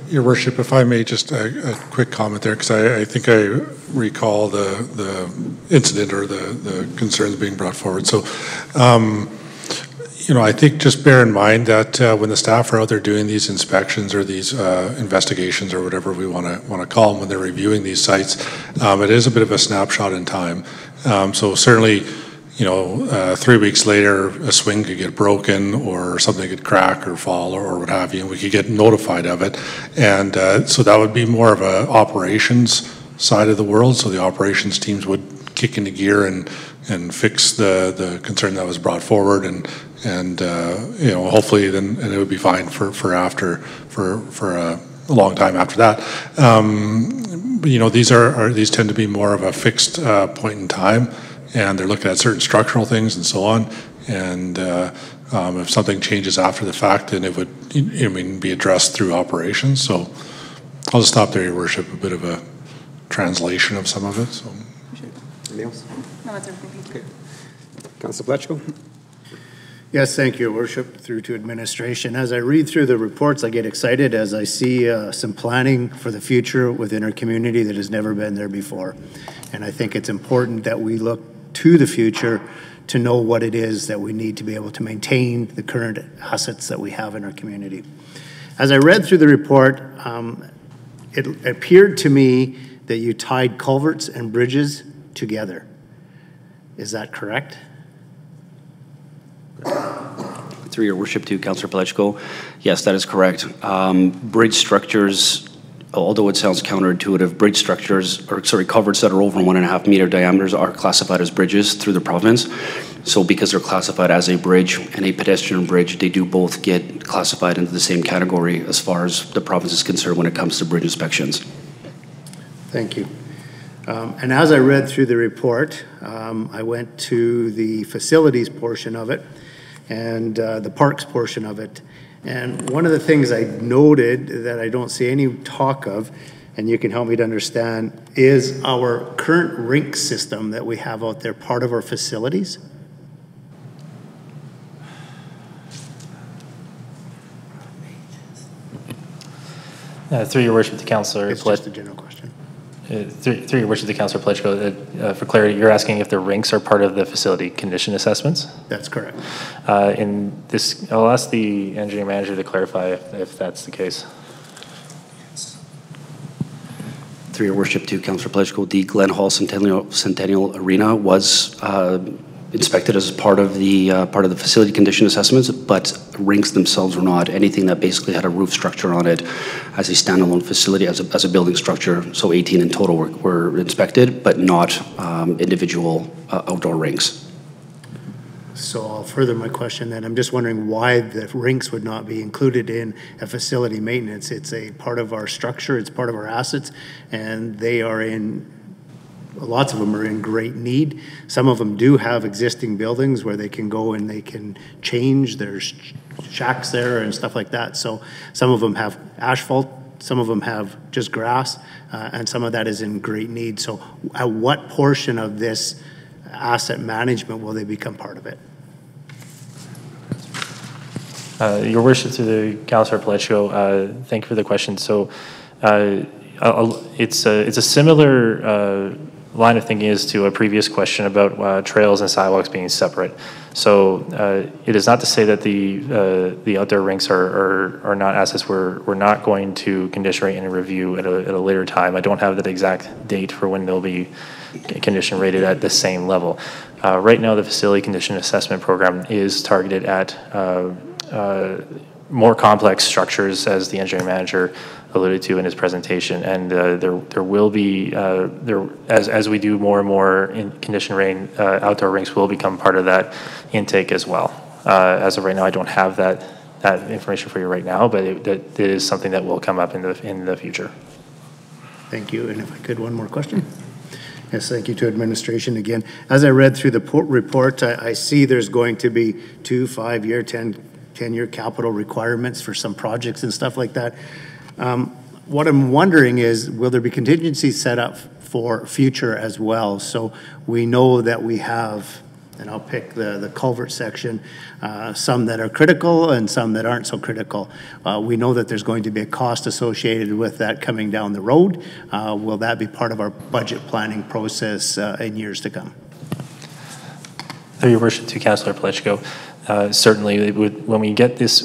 Your Worship, if I may, just a quick comment there, because I think I recall the incident or the concerns being brought forward. So, I think just bear in mind that when the staff are out there doing these inspections or these investigations or whatever we want to call them, when they're reviewing these sites, it is a bit of a snapshot in time. So certainly, 3 weeks later, a swing could get broken or something could crack or fall or what have you, and we could get notified of it. And so that would be more of a operations side of the world. So the operations teams would kick into gear and fix the concern that was brought forward, and hopefully then and it would be fine for a long time after that. But these tend to be more of a fixed point in time. And they're looking at certain structural things and so on. And if something changes after the fact, then it would be addressed through operations. So I'll just stop there, Your Worship, a bit of a translation of some of it. So. Anything else? No, that's everything. Thank you. Okay. Councillor Paleckis. Yes, thank you, Your Worship, through to administration. As I read through the reports, I get excited as I see some planning for the future within our community that has never been there before. And I think it's important that we look to the future to know what it is that we need to be able to maintain the current assets that we have in our community. As I read through the report, it appeared to me that you tied culverts and bridges together. Is that correct? Through your worship to Councillor Paleckis, yes, that is correct. Bridge structures, although it sounds counterintuitive, bridge structures, culverts that are over 1.5 meter diameters are classified as bridges through the province. So because they're classified as a bridge and a pedestrian bridge, they do both get classified into the same category as far as the province is concerned when it comes to bridge inspections. Thank you. And as I read through the report, I went to the facilities portion of it and the parks portion of it. And one of the things I noted that I don't see any talk of and you can help me to understand, is our current rink system that we have out there part of our facilities? Through your worship, the councillor. It's just a general question. Through your worship, the councillor Pledgko, for clarity, you're asking if the rinks are part of the facility condition assessments? That's correct. In this, I'll ask the engineering manager to clarify if that's the case. Through your worship to Councillor Pledgko, the Glen Hall Centennial Arena was inspected as part of the facility condition assessments, but rinks themselves were not. Anything that basically had a roof structure on it as a standalone facility, as a building structure, so 18 in total were inspected, but not individual outdoor rinks. So I'll further my question then. I'm just wondering why the rinks would not be included in a facility maintenance. It's a part of our structure, it's part of our assets, and they are in, lots of them are in great need. Some of them do have existing buildings where they can go and they can change. There's shacks there and stuff like that. So some of them have asphalt, some of them have just grass, and some of that is in great need. So at what portion of this asset management will they become part of it? Your worship, through the Councillor Pledgko, thank you for the question. So it's a similar line of thinking as to a previous question about trails and sidewalks being separate. So it is not to say that the outdoor rinks are not assets we're not going to condition rate and review at a later time. I don't have that exact date for when they'll be condition rated at the same level. Right now, the facility condition assessment program is targeted at more complex structures, as the engineering manager alluded to in his presentation, and there will be as we do more and more in condition rating, outdoor rinks will become part of that intake as well. As of right now, I don't have that information for you right now, but it is something that will come up in the future. Thank you. And if I could, one more question. Yes, thank you to administration again. As I read through the report, I see there's going to be 2, 5-year, 10-year capital requirements for some projects and stuff like that. What I'm wondering is, will there be contingencies set up for future as well? So we know that we have, and I'll pick the culvert section, some that are critical and some that aren't so critical. We know that there's going to be a cost associated with that coming down the road. Will that be part of our budget planning process in years to come? Through your worship, to Councillor Pledgko, certainly when we get this,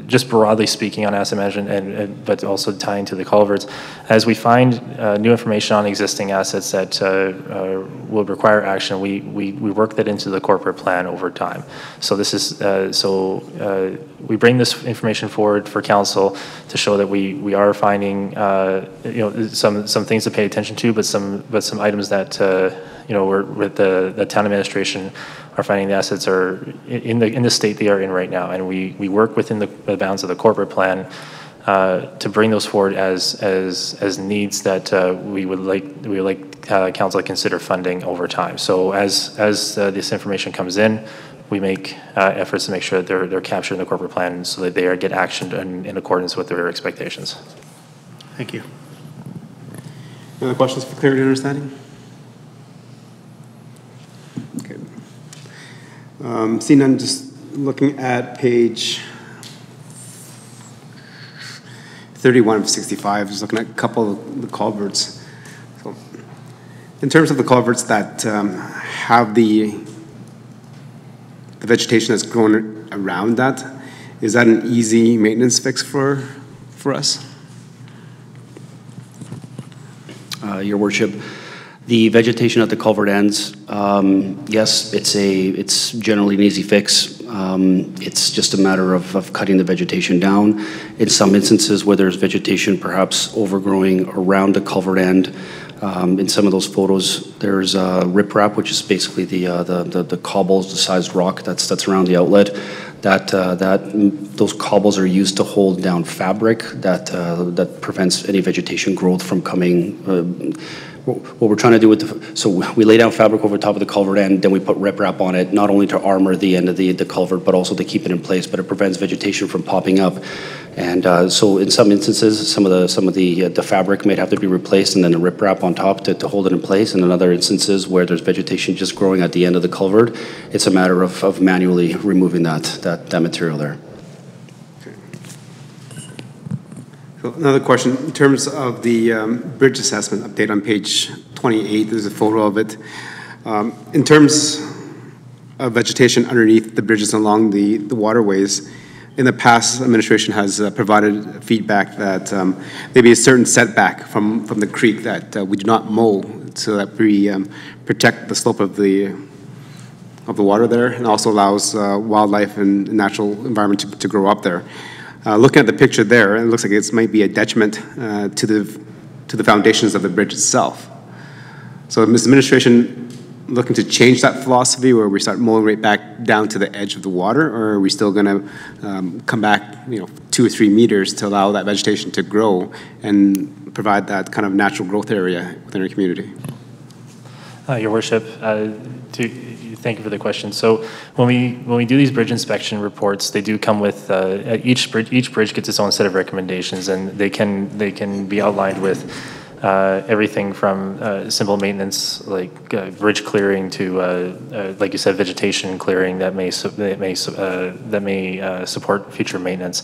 just broadly speaking on asset management, but also tying to the culverts, as we find new information on existing assets that will require action, we work that into the corporate plan over time. So this is we bring this information forward for council to show that we are finding some things to pay attention to, but some items that we're with the town administration are finding the assets are in the state they are in right now, and we work within the bounds of the corporate plan to bring those forward as needs that we would like council to consider funding over time. So as this information comes in, we make efforts to make sure that they're captured in the corporate plan so that they get actioned in accordance with their expectations. Thank you. Any other questions for clarity and understanding? Okay. Seeing none, just looking at page 31 of 65, just looking at a couple of the culverts. So, in terms of the culverts that have the vegetation that's grown around that, is that an easy maintenance fix for us? Your Worship, the vegetation at the culvert ends, yes, it's generally an easy fix. It's just a matter of cutting the vegetation down. In some instances where there's vegetation perhaps overgrowing around the culvert end, in some of those photos, there's riprap, which is basically the cobbles, the sized rock that's around the outlet. Those cobbles are used to hold down fabric that prevents any vegetation growth from coming What we're trying to do with so we lay down fabric over the top of the culvert and then we put riprap on it, not only to armor the end of the culvert, but also to keep it in place, but it prevents vegetation from popping up. And so in some instances, some of the fabric may have to be replaced and then the riprap on top to hold it in place. And in other instances where there's vegetation just growing at the end of the culvert, it's a matter of manually removing that material there. So another question, in terms of the bridge assessment update on page 28, there's a photo of it. In terms of vegetation underneath the bridges along the waterways, in the past, administration has provided feedback that there be a certain setback from the creek that we do not mow so that we protect the slope of the water there and also allows wildlife and natural environment to grow up there. Looking at the picture there, it looks like it might be a detriment to the foundations of the bridge itself. So is the administration looking to change that philosophy where we start mowing right back down to the edge of the water, or are we still going to come back 2 or 3 meters to allow that vegetation to grow and provide that kind of natural growth area within our community? Your Worship, thank you for the question. So when we do these bridge inspection reports, they do come with each bridge gets its own set of recommendations, and they can be outlined with everything from simple maintenance like bridge clearing to like you said, vegetation clearing that may support future maintenance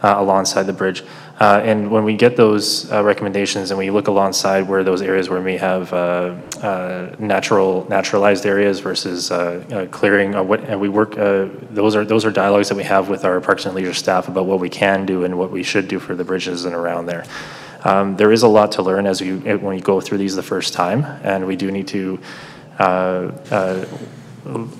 alongside the bridge. And when we get those recommendations and we look alongside where those areas where we have naturalized areas versus clearing, and we work, those are dialogues that we have with our Parks and Leisure staff about what we can do and what we should do for the bridges and around there. There is a lot to learn when we go through these the first time, and we do need to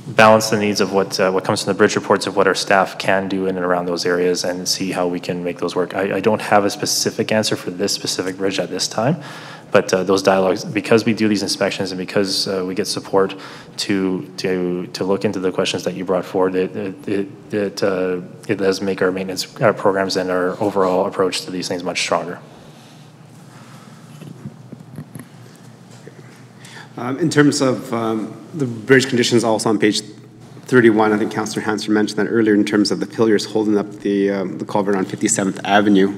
balance the needs of what comes from the bridge reports of what our staff can do in and around those areas and see how we can make those work. I don't have a specific answer for this specific bridge at this time, but those dialogues, because we do these inspections and because we get support to look into the questions that you brought forward, it does make our maintenance programs and our overall approach to these things much stronger. In terms of the bridge conditions, also on page 31, I think Councillor Hanser mentioned that earlier in terms of the pillars holding up the culvert on 57th Avenue.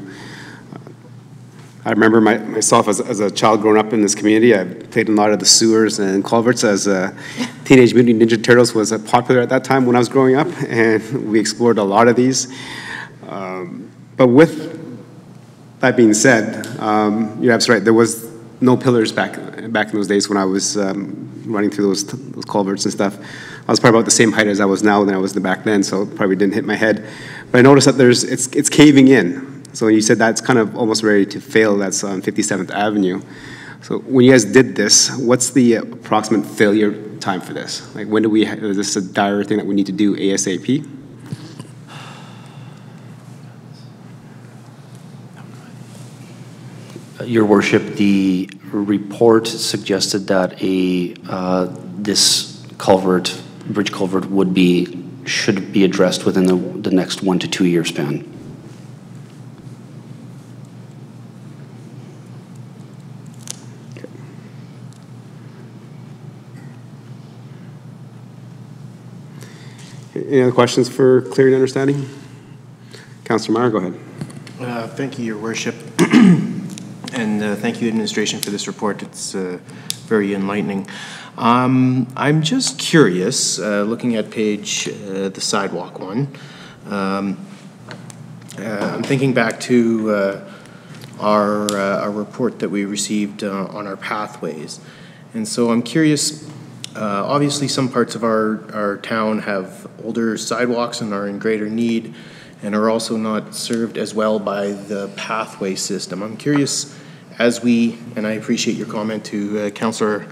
I remember myself as a child growing up in this community, I played in a lot of the sewers and culverts as Teenage Mutant Ninja Turtles was popular at that time when I was growing up, and we explored a lot of these. But with that being said, you're absolutely right, there was no pillars back in those days when I was running through those culverts and stuff. I was probably about the same height as I was now than I was back then, so it probably didn't hit my head. But I noticed that it's caving in. So you said that's kind of almost ready to fail. That's on 57th Avenue. So when you guys did this, what's the approximate failure time for this? Like when is this a dire thing that we need to do ASAP? Your Worship, the report suggested that this bridge culvert should be addressed within the next 1 to 2 year span. Okay. Any other questions for clarity and understanding? Councillor Meyer, go ahead. Thank you, Your Worship. And thank you, administration, for this report. It's very enlightening. I'm just curious, looking at the sidewalk one, I'm thinking back to our report that we received on our pathways. And so I'm curious, obviously some parts of our town have older sidewalks and are in greater need and are also not served as well by the pathway system. I'm curious, and I appreciate your comment to Councillor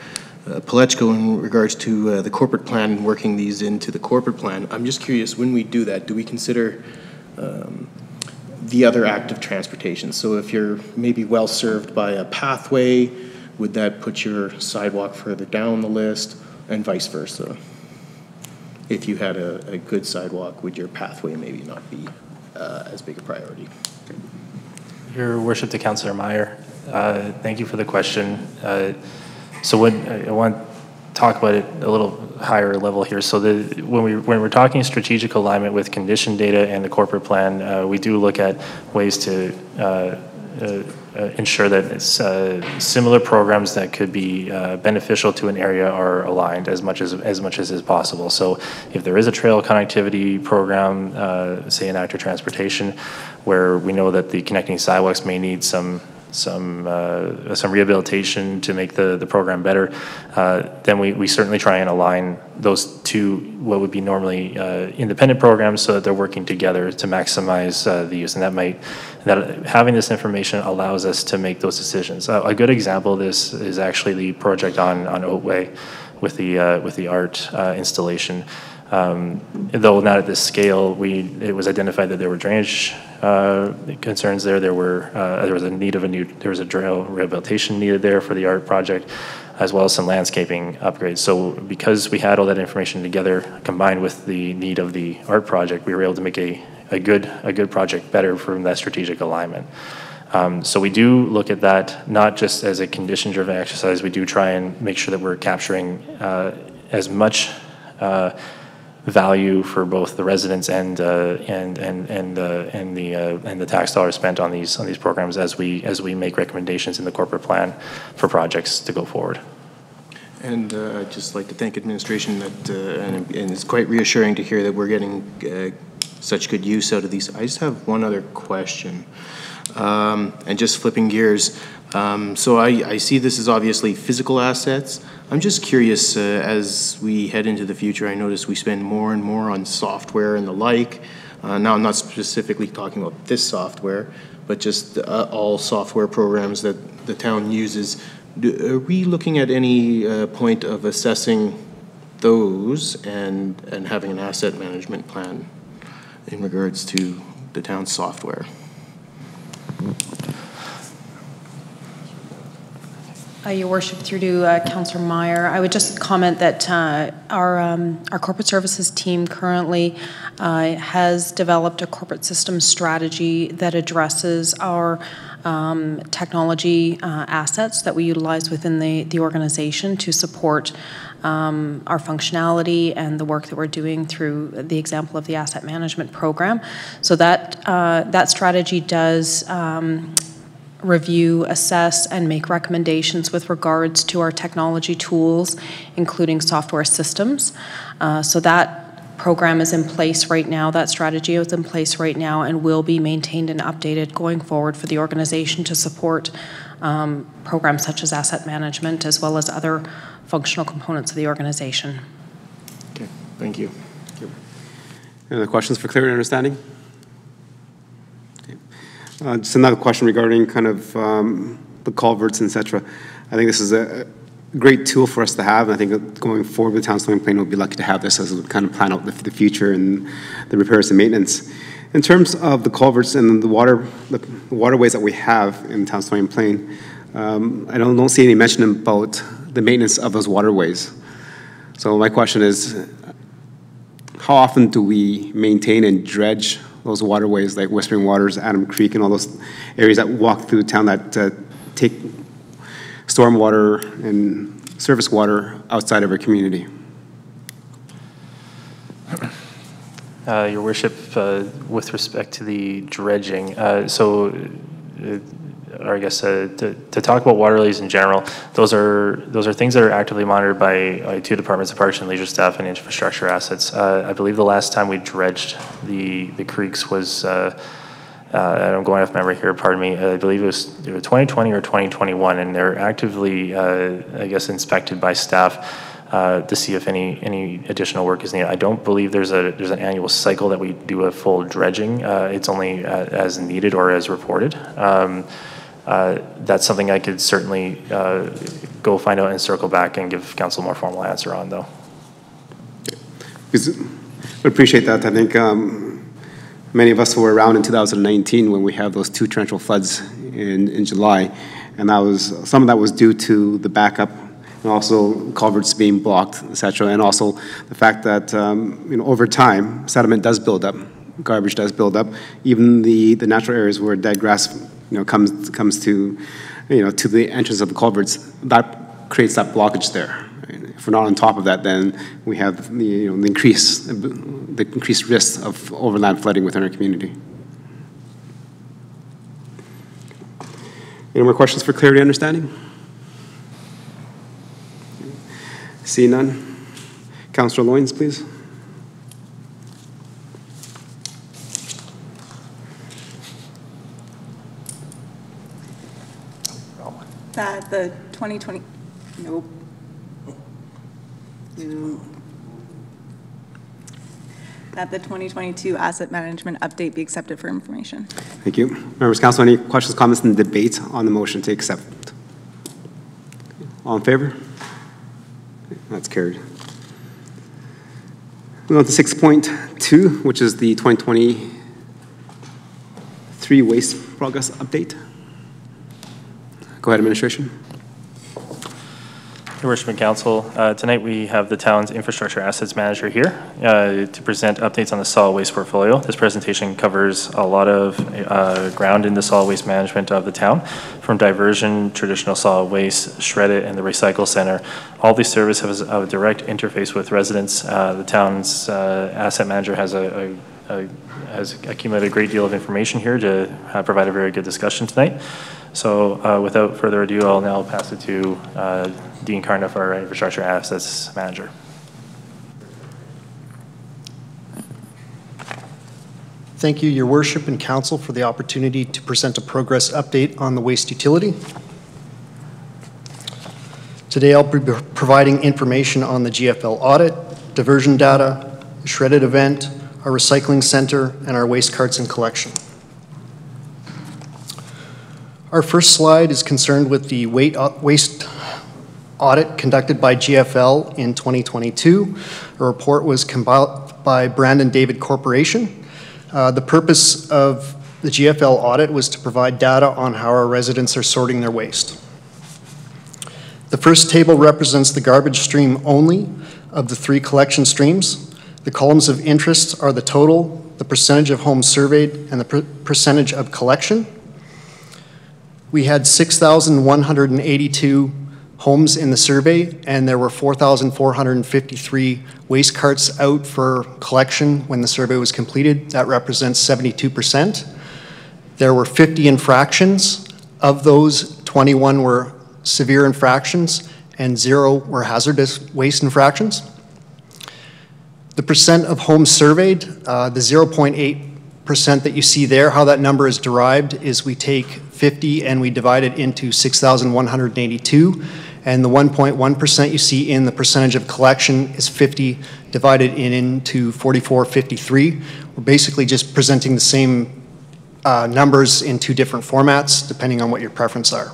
Palechko in regards to the corporate plan and working these into the corporate plan. I'm just curious, when we do that, do we consider the other active transportation? So if you're maybe well served by a pathway, would that put your sidewalk further down the list, and vice versa? If you had a good sidewalk, would your pathway maybe not be as big a priority? Your Worship, to Councillor Meyer, thank you for the question. So I want to talk about it a little higher level here. So when we're talking strategic alignment with condition data and the corporate plan, we do look at ways to ensure that it's, similar programs that could be beneficial to an area are aligned as much as is possible. So if there is a trail connectivity program, say in active transportation, where we know that the connecting sidewalks may need some rehabilitation to make the program better, then we certainly try and align those two, what would be normally independent programs, so that they're working together to maximize the use. And that having this information allows us to make those decisions. A good example of this is actually the project on Oatway with the art installation. Though not at this scale, it was identified that there were drainage concerns there. There was a trail rehabilitation needed there for the art project, as well as some landscaping upgrades. So because we had all that information together, combined with the need of the art project, we were able to make a good project better from that strategic alignment. So we do look at that not just as a condition-driven exercise. We do try and make sure that we're capturing as much value for both the residents and the tax dollars spent on these programs as we make recommendations in the corporate plan for projects to go forward. And I'd just like to thank administration that and it's quite reassuring to hear that we're getting such good use out of these. I just have one other question, and just flipping gears. So I see this as obviously physical assets. I'm just curious, as we head into the future, I notice we spend more and more on software and the like. Now, I'm not specifically talking about this software, but just all software programs that the town uses. Are we looking at any point of assessing those and having an asset management plan in regards to the town's software? Your Worship, through to Councillor Meyer, I would just comment that our corporate services team currently has developed a corporate systems strategy that addresses our technology assets that we utilize within the organization to support our functionality and the work that we're doing through the example of the asset management program. So that strategy does review, assess, and make recommendations with regards to our technology tools, including software systems. So that program is in place right now, that strategy is in place right now, and will be maintained and updated going forward for the organization to support programs such as asset management, as well as other functional components of the organization. Okay, thank you. Any other questions for clarity and understanding? Just another question regarding kind of the culverts, et cetera. I think this is a great tool for us to have, and I think going forward with Town Stony Plain, we'll be lucky to have this as we kind of plan out the future and the repairs and maintenance. In terms of the culverts and the waterways that we have in Town Stony Plain, I don't see any mention about the maintenance of those waterways. So my question is, how often do we maintain and dredge those waterways like Whispering Waters, Adam Creek, and all those areas that walk through town that take stormwater and surface water outside of our community? Your Worship, with respect to the dredging, or I guess to talk about waterways in general, those are things that are actively monitored by two departments of Parks and Leisure staff and infrastructure assets. I believe the last time we dredged the creeks was, and I'm going off memory here, pardon me, I believe it was 2020 or 2021, and they're actively, I guess, inspected by staff to see if any additional work is needed. I don't believe there's an annual cycle that we do a full dredging. It's only as needed or as reported. That's something I could certainly go find out and circle back and give council a more formal answer on, though. I appreciate that. I think many of us were around in 2019 when we had those two torrential floods in July, and some of that was due to the backup and also culverts being blocked, et cetera, and also the fact that over time sediment does build up, garbage does build up, even the natural areas where dead grass comes to to the entrance of the culverts. That creates that blockage there. Right? If we're not on top of that, then we have the increased risk of overland flooding within our community. Any more questions for clarity and understanding? See none. Councillor Loynes, please. That the 2020, nope. That the 2022 asset management update be accepted for information. Thank you. Members of Council, any questions, comments, and debate on the motion to accept? All in favor? That's carried. Moving on to 6.2, which is the 2023 waste progress update. Go ahead, Administration. Your Worship and Council, tonight we have the town's infrastructure assets manager here to present updates on the solid waste portfolio. This presentation covers a lot of ground in the solid waste management of the town, from diversion, traditional solid waste, shred it, and the recycle center. All these services have a direct interface with residents. The town's asset manager has has accumulated a great deal of information here to provide a very good discussion tonight. So without further ado, I'll now pass it to Dean Carniff, our infrastructure assets manager. Thank you, Your Worship and Council, for the opportunity to present a progress update on the waste utility. Today I'll be providing information on the GFL audit, diversion data, the shredded event, our recycling center, and our waste carts and collection. Our first slide is concerned with the waste audit conducted by GFL in 2022. A report was compiled by Brandon David Corporation. The purpose of the GFL audit was to provide data on how our residents are sorting their waste. The first table represents the garbage stream only of the 3 collection streams. The columns of interest are the total, the percentage of homes surveyed, and the percentage of collection. We had 6,182 homes in the survey, and there were 4,453 waste carts out for collection when the survey was completed. That represents 72%. There were 50 infractions. Of those, 21 were severe infractions, and 0 were hazardous waste infractions. The percent of homes surveyed, the 0.8% that you see there, how that number is derived is we take 50 and we divide it into 6,182, and the 1.1% you see in the percentage of collection is 50 divided into 4453. We're basically just presenting the same numbers in 2 different formats depending on what your preferences are.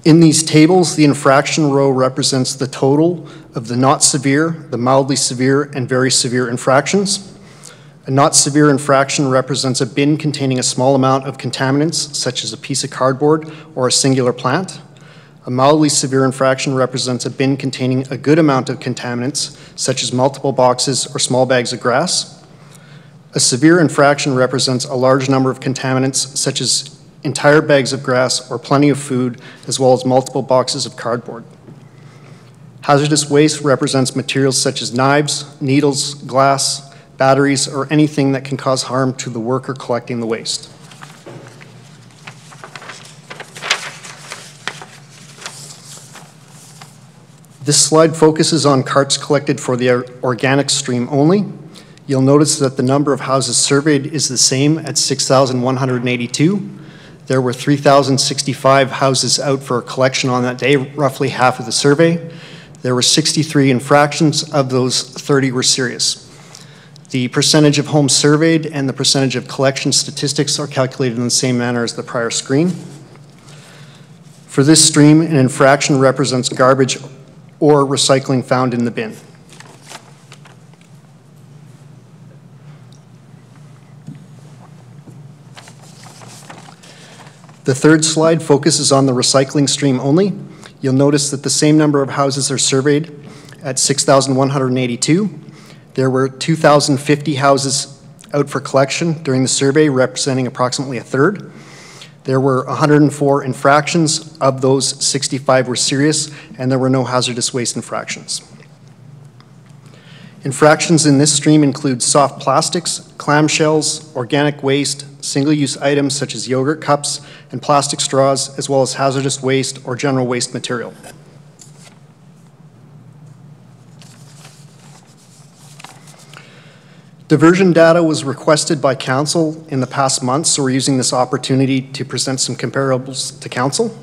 In these tables, the infraction row represents the total of the not severe, the mildly severe, and very severe infractions. A not severe infraction represents a bin containing a small amount of contaminants, such as a piece of cardboard or a singular plant. A mildly severe infraction represents a bin containing a good amount of contaminants, such as multiple boxes or small bags of grass. A severe infraction represents a large number of contaminants, such as entire bags of grass or plenty of food, as well as multiple boxes of cardboard. Hazardous waste represents materials such as knives, needles, glass, batteries, or anything that can cause harm to the worker collecting the waste. This slide focuses on carts collected for the organic stream only. You'll notice that the number of houses surveyed is the same at 6,182. There were 3,065 houses out for collection on that day, roughly half of the survey. There were 63 infractions. Of those, 30 were serious. The percentage of homes surveyed and the percentage of collection statistics are calculated in the same manner as the prior screen. For this stream, an infraction represents garbage or recycling found in the bin. The third slide focuses on the recycling stream only. You'll notice that the same number of houses are surveyed at 6,182. There were 2,050 houses out for collection during the survey, representing approximately a third. There were 104 infractions. Of those, 65 were serious, and there were no hazardous waste infractions. Infractions in this stream include soft plastics, clamshells, organic waste, single-use items such as yogurt cups and plastic straws, as well as hazardous waste or general waste material. Diversion data was requested by Council in the past month, so we're using this opportunity to present some comparables to Council.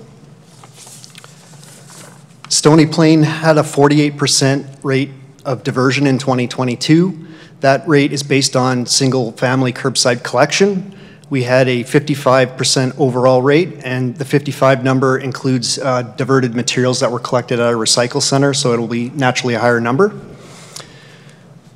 Stony Plain had a 48% rate of diversion in 2022. That rate is based on single-family curbside collection. We had a 55% overall rate, and the 55 number includes diverted materials that were collected at a recycle center, so it'll be naturally a higher number.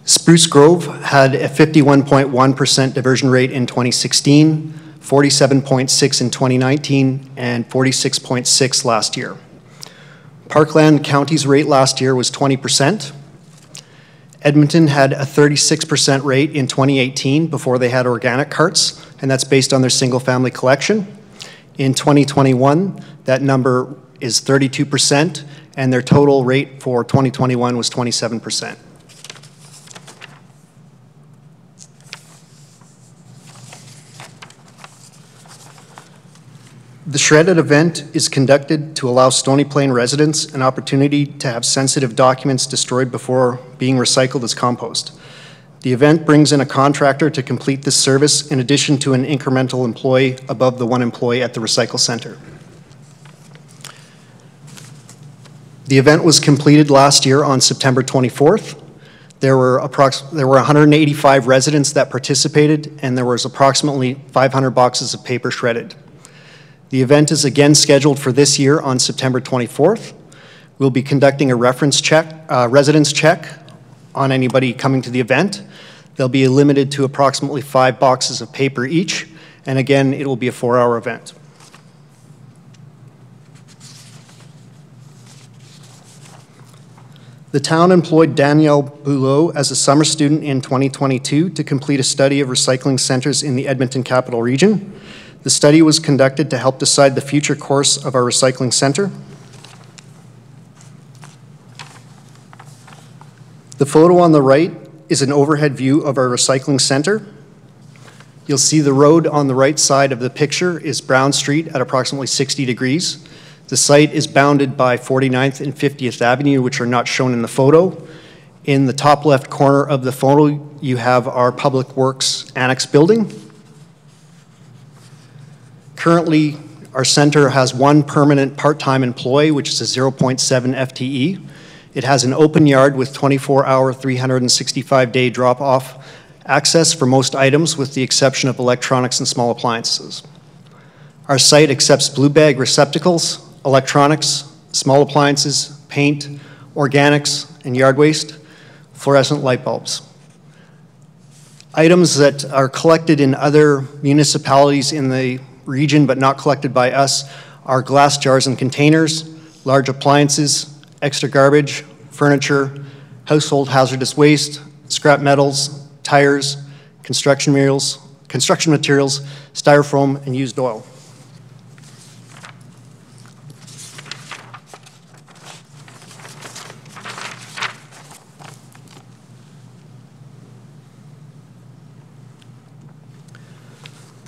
Spruce Grove had a 51.1% diversion rate in 2016, 47.6% in 2019, and 46.6% last year. Parkland County's rate last year was 20%. Edmonton had a 36% rate in 2018 before they had organic carts, and that's based on their single-family collection. In 2021, that number is 32%, and their total rate for 2021 was 27%. The Shredded event is conducted to allow Stony Plain residents an opportunity to have sensitive documents destroyed before being recycled as compost. The event brings in a contractor to complete this service in addition to an incremental employee above the one employee at the recycle center. The event was completed last year on September 24th. There were 185 residents that participated, and there was approximately 500 boxes of paper shredded. The event is again scheduled for this year on September 24th. We'll be conducting a residence check on anybody coming to the event. They'll be limited to approximately 5 boxes of paper each, and again, it will be a 4-hour event. The town employed Danielle Boulot as a summer student in 2022 to complete a study of recycling centers in the Edmonton Capital Region. The study was conducted to help decide the future course of our recycling center. The photo on the right is an overhead view of our recycling center. You'll see the road on the right side of the picture is Brown Street at approximately 60 degrees. The site is bounded by 49th and 50th Avenue, which are not shown in the photo. In the top left corner of the photo, you have our Public Works Annex building. Currently, our center has one permanent part-time employee, which is a 0.7 FTE. It has an open yard with 24-hour, 365-day drop-off access for most items, with the exception of electronics and small appliances. Our site accepts blue bag receptacles, electronics, small appliances, paint, organics, and yard waste, fluorescent light bulbs. Items that are collected in other municipalities in the region but not collected by us are glass jars and containers, large appliances, extra garbage, furniture, household hazardous waste, scrap metals, tires, construction materials, styrofoam, and used oil.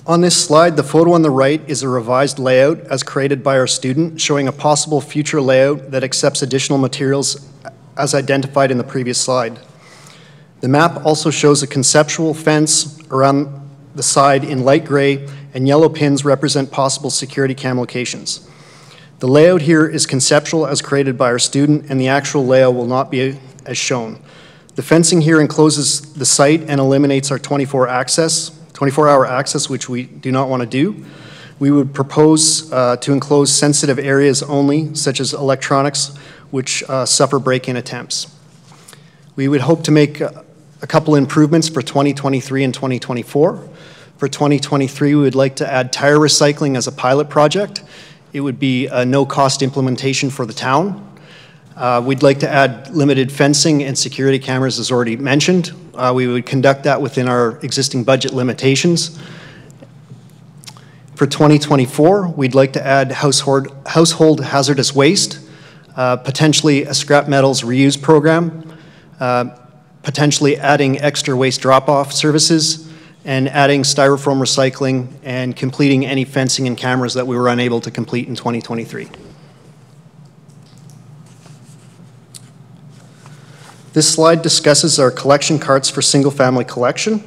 On this slide, the photo on the right is a revised layout as created by our student, showing a possible future layout that accepts additional materials as identified in the previous slide. The map also shows a conceptual fence around the side in light gray, and yellow pins represent possible security cam locations. The layout here is conceptual as created by our student, and the actual layout will not be as shown. The fencing here encloses the site and eliminates our 24-hour access, which we do not want to do. We would propose to enclose sensitive areas only, such as electronics, which suffer break-in attempts. We would hope to make a couple improvements for 2023 and 2024. For 2023, we would like to add tire recycling as a pilot project. It would be a no-cost implementation for the town. We'd like to add limited fencing and security cameras, as already mentioned. We would conduct that within our existing budget limitations. For 2024, we'd like to add household hazardous waste, potentially a scrap metals reuse program, potentially adding extra waste drop-off services, and adding styrofoam recycling and completing any fencing and cameras that we were unable to complete in 2023. This slide discusses our collection carts for single-family collection.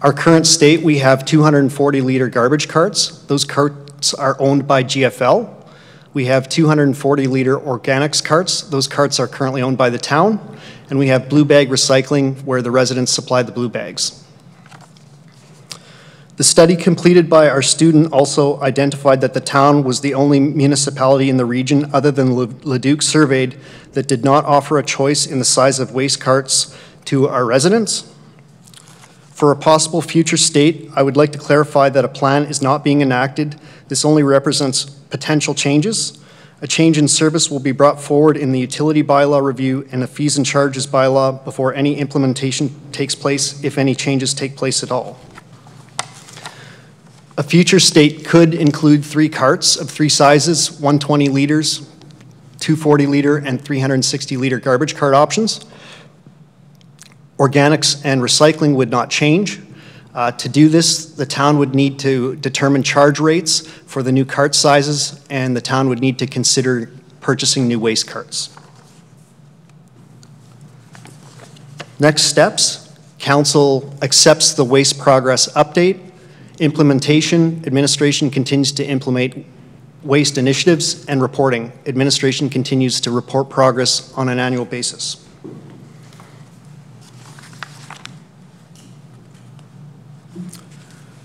Our current state, we have 240-liter garbage carts. Those carts are owned by GFL. We have 240-liter organics carts. Those carts are currently owned by the town. And we have blue bag recycling, where the residents supply the blue bags. The study completed by our student also identified that the town was the only municipality in the region other than Leduc surveyed that did not offer a choice in the size of waste carts to our residents. For a possible future state, I would like to clarify that a plan is not being enacted. This only represents potential changes. A change in service will be brought forward in the utility bylaw review and the fees and charges bylaw before any implementation takes place, if any changes take place at all. A future state could include 3 carts of 3 sizes, 120 liters, 240-liter, and 360-liter garbage cart options. Organics and recycling would not change. To do this, the town would need to determine charge rates for the new cart sizes, and the town would need to consider purchasing new waste carts. Next steps, council accepts the waste progress update. Implementation, administration continues to implement waste initiatives and reporting. Administration continues to report progress on an annual basis.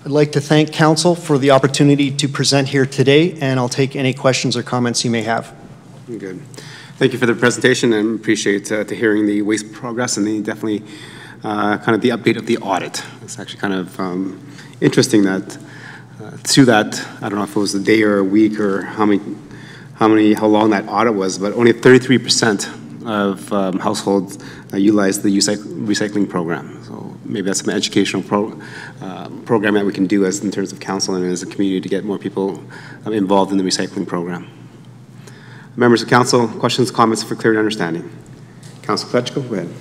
I'd like to thank council for the opportunity to present here today, and I'll take any questions or comments you may have. Good. Thank you for the presentation, and appreciate to hearing the waste progress and the definitely kind of the update of the audit. It's actually kind of interesting that through that, I don't know if it was a day or a week or how long that audit was, but only 33% of households utilize the recycling program. So maybe that's an educational program that we can do as in terms of council and as a community to get more people involved in the recycling program. Members of council, questions, comments for clear understanding. Councilor Fletchko, go ahead.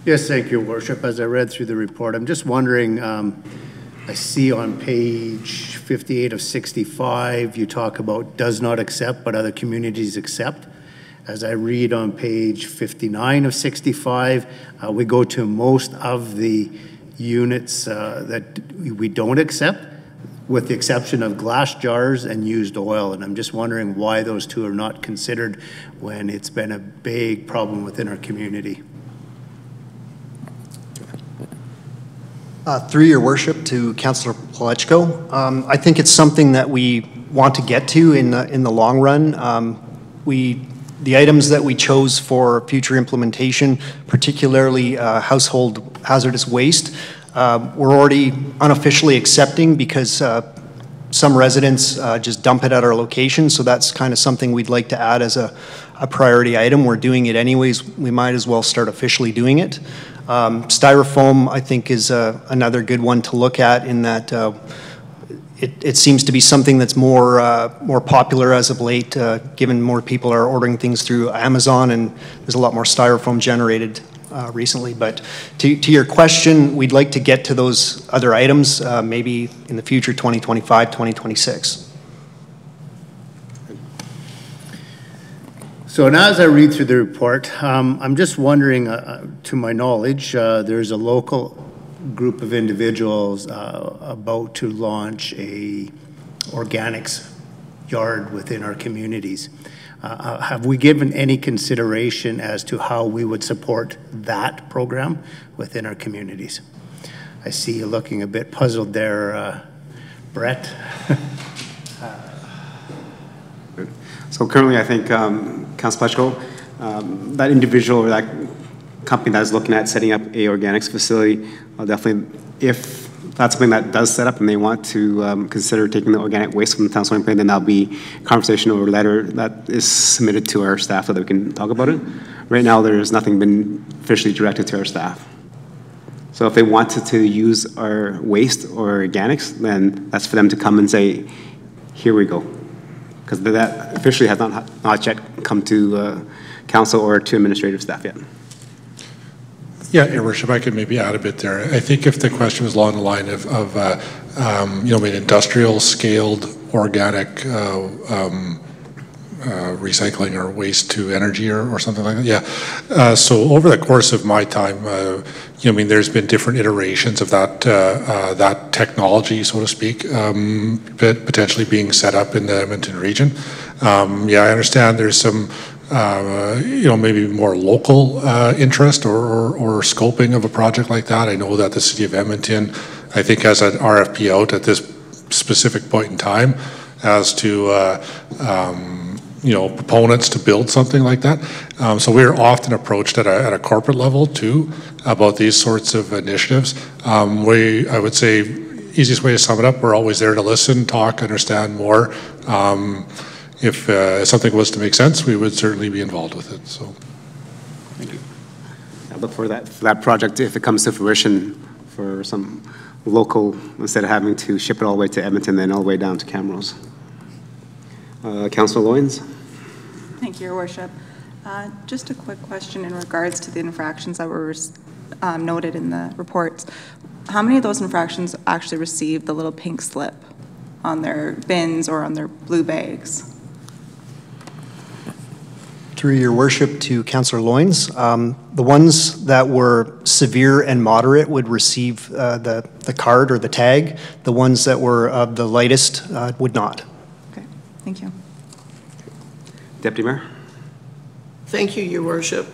Yes, thank you, Worship. As I read through the report, I'm just wondering, I see on page 58 of 65, you talk about does not accept, but other communities accept. As I read on page 59 of 65, we go to most of the units that we don't accept, with the exception of glass jars and used oil. And I'm just wondering why those two are not considered when it's been a big problem within our community. Through your worship to Councillor Palechko, I think it's something that we want to get to in the long run. The items that we chose for future implementation, particularly household hazardous waste, we're already unofficially accepting because some residents just dump it at our location, so that's kind of something we'd like to add as a priority item. We're doing it anyways, we might as well start officially doing it. Styrofoam, I think, is another good one to look at in that it seems to be something that's more popular as of late, given more people are ordering things through Amazon, and there's a lot more styrofoam generated recently. But to your question, we'd like to get to those other items maybe in the future, 2025, 2026. So now as I read through the report, I'm just wondering, to my knowledge, there's a local group of individuals about to launch a organics yard within our communities. Have we given any consideration as to how we would support that program within our communities? I see you looking a bit puzzled there, Brett. So currently, I think, Councilor Pleshko, that individual or that company that is looking at setting up a organics facility, definitely, if that's something that does set up and they want to consider taking the organic waste from the town swimming plan, then that'll be a conversation or a letter that is submitted to our staff so that we can talk about it. Right now, there's nothing been officially directed to our staff. So if they wanted to use our waste or organics, then that's for them to come and say, here we go. Because that officially has not yet come to council or to administrative staff yet. Yeah, Your Worship, I could maybe add a bit there. I think if the question was along the line of an industrial scaled organic recycling or waste to energy or something like that, yeah. So over the course of my time, there's been different iterations of that technology, so to speak, potentially being set up in the Edmonton region. Yeah, I understand there's some maybe more local interest or scoping of a project like that. I know that the City of Edmonton, I think, has an RFP out at this specific point in time as to proponents to build something like that. So we're often approached at a corporate level too about these sorts of initiatives. I would say, easiest way to sum it up, we're always there to listen, talk, understand more. If something was to make sense, we would certainly be involved with it. So, thank you. I look for that project, if it comes to fruition, for some local, instead of having to ship it all the way to Edmonton, then all the way down to Camrose. Councillor Loyens. Thank you, Your Worship. Just a quick question in regards to the infractions that were noted in the reports. How many of those infractions actually received the little pink slip on their bins or on their blue bags? Through Your Worship to Councillor Loyens, the ones that were severe and moderate would receive the card or the tag. The ones that were of the lightest would not. Okay, thank you. Deputy Mayor. Thank you, Your Worship.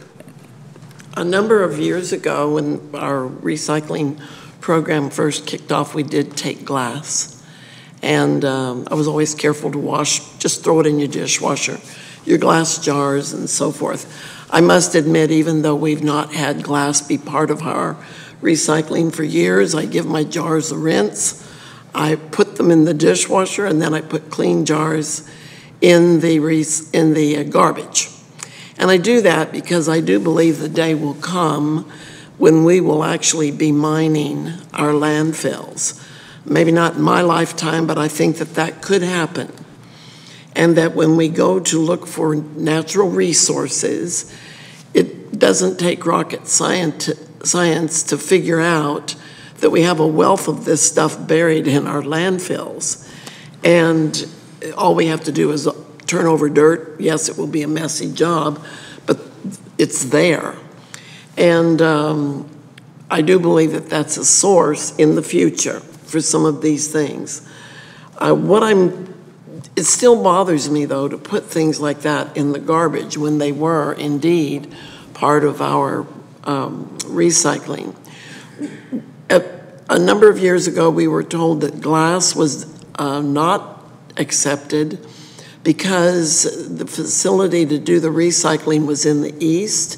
A number of years ago, when our recycling program first kicked off, we did take glass. And I was always careful to wash, just throw it in your dishwasher, your glass jars and so forth. I must admit, even though we've not had glass be part of our recycling for years, I give my jars a rinse. I put them in the dishwasher, and then I put clean jars in the garbage. And I do that because I do believe the day will come when we will actually be mining our landfills. Maybe not in my lifetime, but I think that could happen. And that when we go to look for natural resources, it doesn't take rocket science to figure out that we have a wealth of this stuff buried in our landfills. And all we have to do is turn over dirt. Yes, it will be a messy job, but it's there. And I do believe that that's a source in the future for some of these things. It still bothers me, though, to put things like that in the garbage when they were indeed part of our recycling. A number of years ago, we were told that glass was not accepted because the facility to do the recycling was in the east,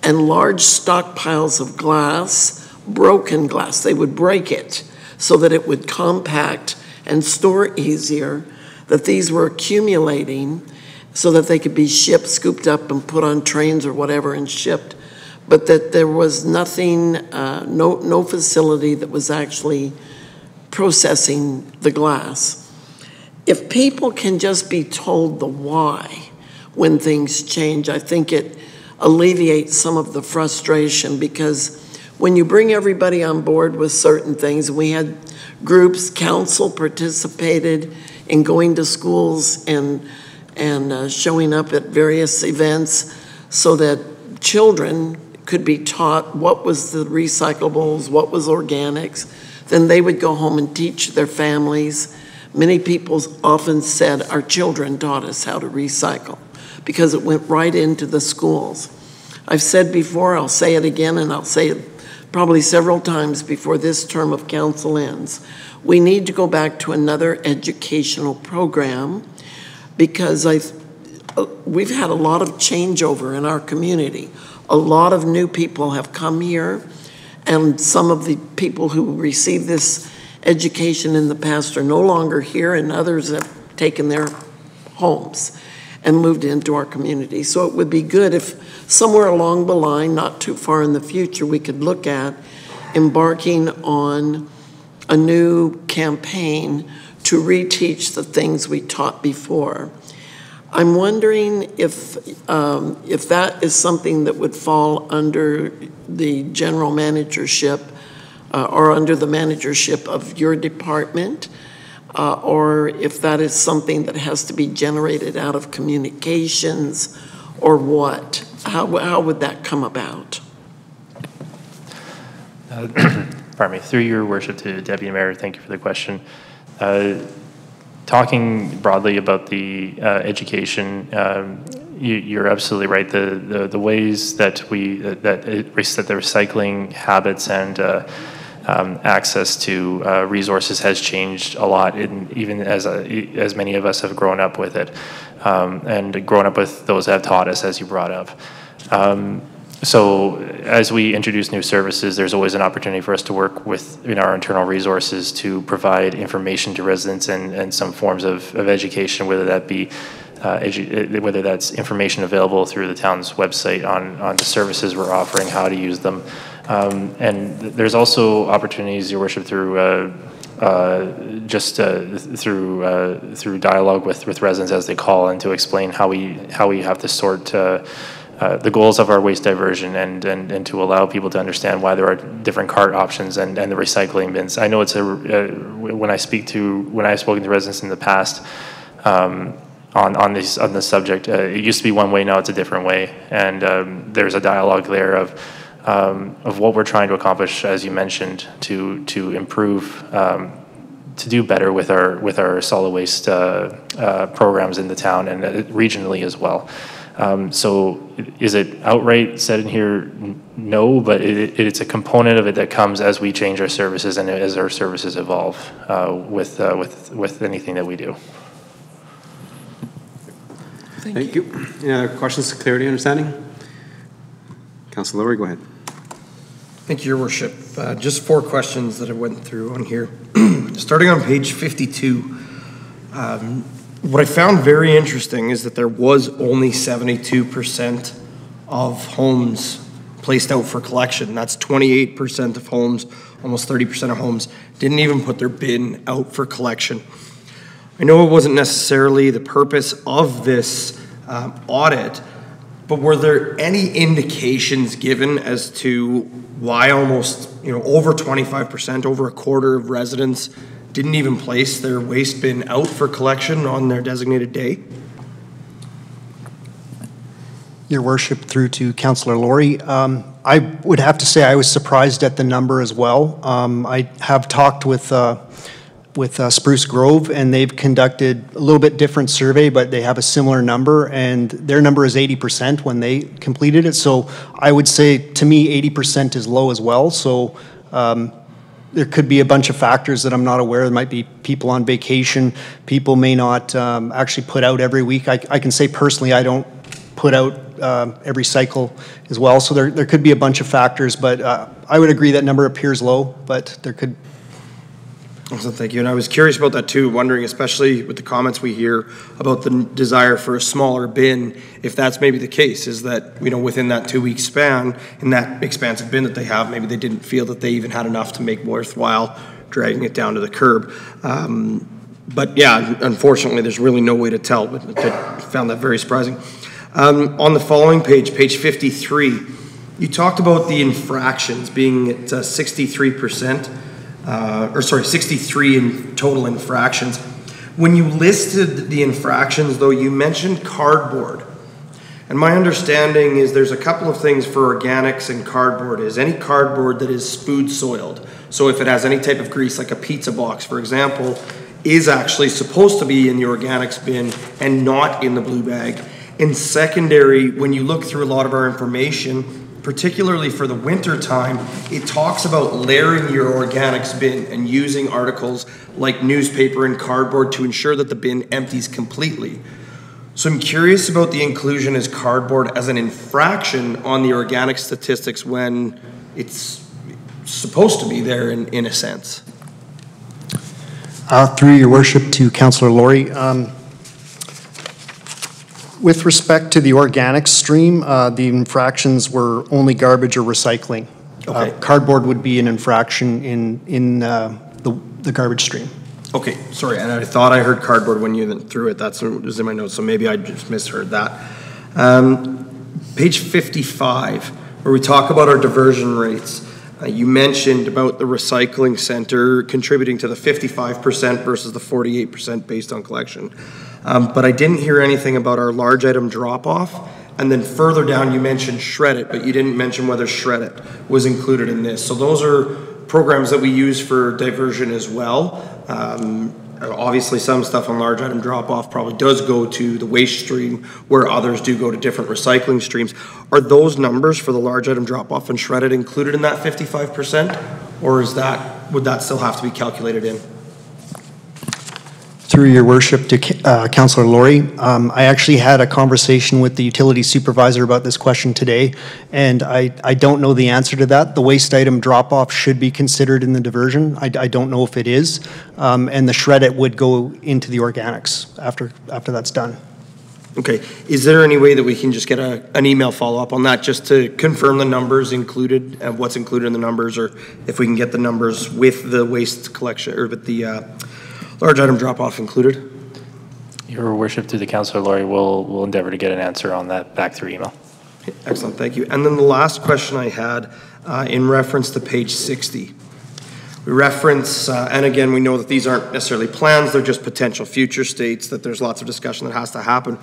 and large stockpiles of glass, broken glass, they would break it so that it would compact and store easier, that these were accumulating so that they could be shipped, scooped up and put on trains or whatever and shipped, but that there was nothing, no facility that was actually processing the glass. If people can just be told the why when things change, I think it alleviates some of the frustration, because when you bring everybody on board with certain things, we had groups, council participated in going to schools and showing up at various events so that children could be taught what was the recyclables, what was organics. Then they would go home and teach their families. Many people often said our children taught us how to recycle because it went right into the schools. I've said before, I'll say it again, and I'll say it probably several times before this term of council ends. We need to go back to another educational program because we've had a lot of changeover in our community. A lot of new people have come here, and some of the people who received this education in the past are no longer here, and others have taken their homes and moved into our community. So it would be good if somewhere along the line, not too far in the future, we could look at embarking on a new campaign to reteach the things we taught before. I'm wondering if that is something that would fall under the general managership or under the managership of your department, or if that is something that has to be generated out of communications, or what? How would that come about? Pardon me. Through your worship to Deputy Mayor, thank you for the question. Talking broadly about the education, you're absolutely right. The ways that the recycling habits and access to resources has changed a lot, even as many of us have grown up with it, and grown up with those that have taught us, as you brought up. So as we introduce new services, there's always an opportunity for us to work with our internal resources to provide information to residents and some forms of education, whether that be whether that's information available through the town's website on the services we're offering, how to use them. And there's also opportunities, Your Worship, through through dialogue with residents as they call and to explain how we have to sort the goals of our waste diversion and to allow people to understand why there are different cart options and the recycling bins. I know it's when I've spoken to residents in the past on this subject, it used to be one way, now it's a different way, and there's a dialogue there of what we're trying to accomplish, as you mentioned, to improve, to do better with our solid waste programs in the town and regionally as well. So is it outright said in here? No, but it's a component of it that comes as we change our services and as our services evolve with anything that we do. Thank you. Any other questions, clarity, understanding? Councilor Lowry, go ahead. Thank you, Your Worship. Just 4 questions that I went through on here. Starting on page 52, what I found very interesting is that there was only 72% of homes placed out for collection. That's 28% of homes, almost 30% of homes, didn't even put their bin out for collection. I know it wasn't necessarily the purpose of this audit, but were there any indications given as to why almost, over 25%, over a quarter of residents didn't even place their waste bin out for collection on their designated day? Your Worship, through to Councillor Lowry. I would have to say I was surprised at the number as well. I have talked with Spruce Grove, and they've conducted a little bit different survey, but they have a similar number, and their number is 80% when they completed it. So I would say, to me, 80% is low as well. So there could be a bunch of factors that I'm not aware. There might be people on vacation. People may not actually put out every week. I can say personally, I don't put out every cycle as well. So there could be a bunch of factors, but I would agree that number appears low, but there could. Awesome, thank you. And I was curious about that too, wondering, especially with the comments we hear about the desire for a smaller bin, if that's maybe the case, is that, within that 2-week span, in that expansive bin that they have, maybe they didn't feel that they even had enough to make worthwhile dragging it down to the curb. But yeah, unfortunately, there's really no way to tell, but I found that very surprising. On the following page, page 53, you talked about the infractions being at 63%. 63 in total infractions. When you listed the infractions, though, you mentioned cardboard. And my understanding is there's a couple of things for organics and cardboard. Is any cardboard that is food soiled, so if it has any type of grease, like a pizza box, for example, is actually supposed to be in the organics bin and not in the blue bag. And secondary, when you look through a lot of our information, particularly for the winter time, it talks about layering your organics bin and using articles like newspaper and cardboard to ensure that the bin empties completely. So I'm curious about the inclusion as cardboard as an infraction on the organic statistics when it's supposed to be there in a sense. Through Your Worship to Councillor Lowry. With respect to the organic stream, the infractions were only garbage or recycling. Okay. Cardboard would be an infraction in the garbage stream. Okay, sorry, and I thought I heard cardboard when you threw it. That's what was in my notes, so maybe I just misheard that. Page 55, where we talk about our diversion rates. You mentioned about the recycling center contributing to the 55% versus the 48% based on collection. But I didn't hear anything about our large item drop-off. And then further down, you mentioned Shred It, but you didn't mention whether Shred It was included in this. So those are programs that we use for diversion as well. Obviously, some stuff on large item drop-off probably does go to the waste stream, where others do go to different recycling streams. Are those numbers for the large item drop-off and Shred It included in that 55%? Or would that still have to be calculated in? Through your worship to Councillor Laurie, I actually had a conversation with the utility supervisor about this question today, and I don't know the answer to that. The waste item drop-off should be considered in the diversion. I don't know if it is, and the Shred It would go into the organics after that's done. Okay, is there any way that we can just get an email follow-up on that, just to confirm the numbers included, what's included in the numbers, or if we can get the numbers with the waste collection, or with the large item drop-off included? Your worship, through the Councillor Laurie, will endeavor to get an answer on that back through email. Okay, excellent, thank you. And then the last question I had in reference to page 60. We reference, and again, we know that these aren't necessarily plans, they're just potential future states, that there's lots of discussion that has to happen.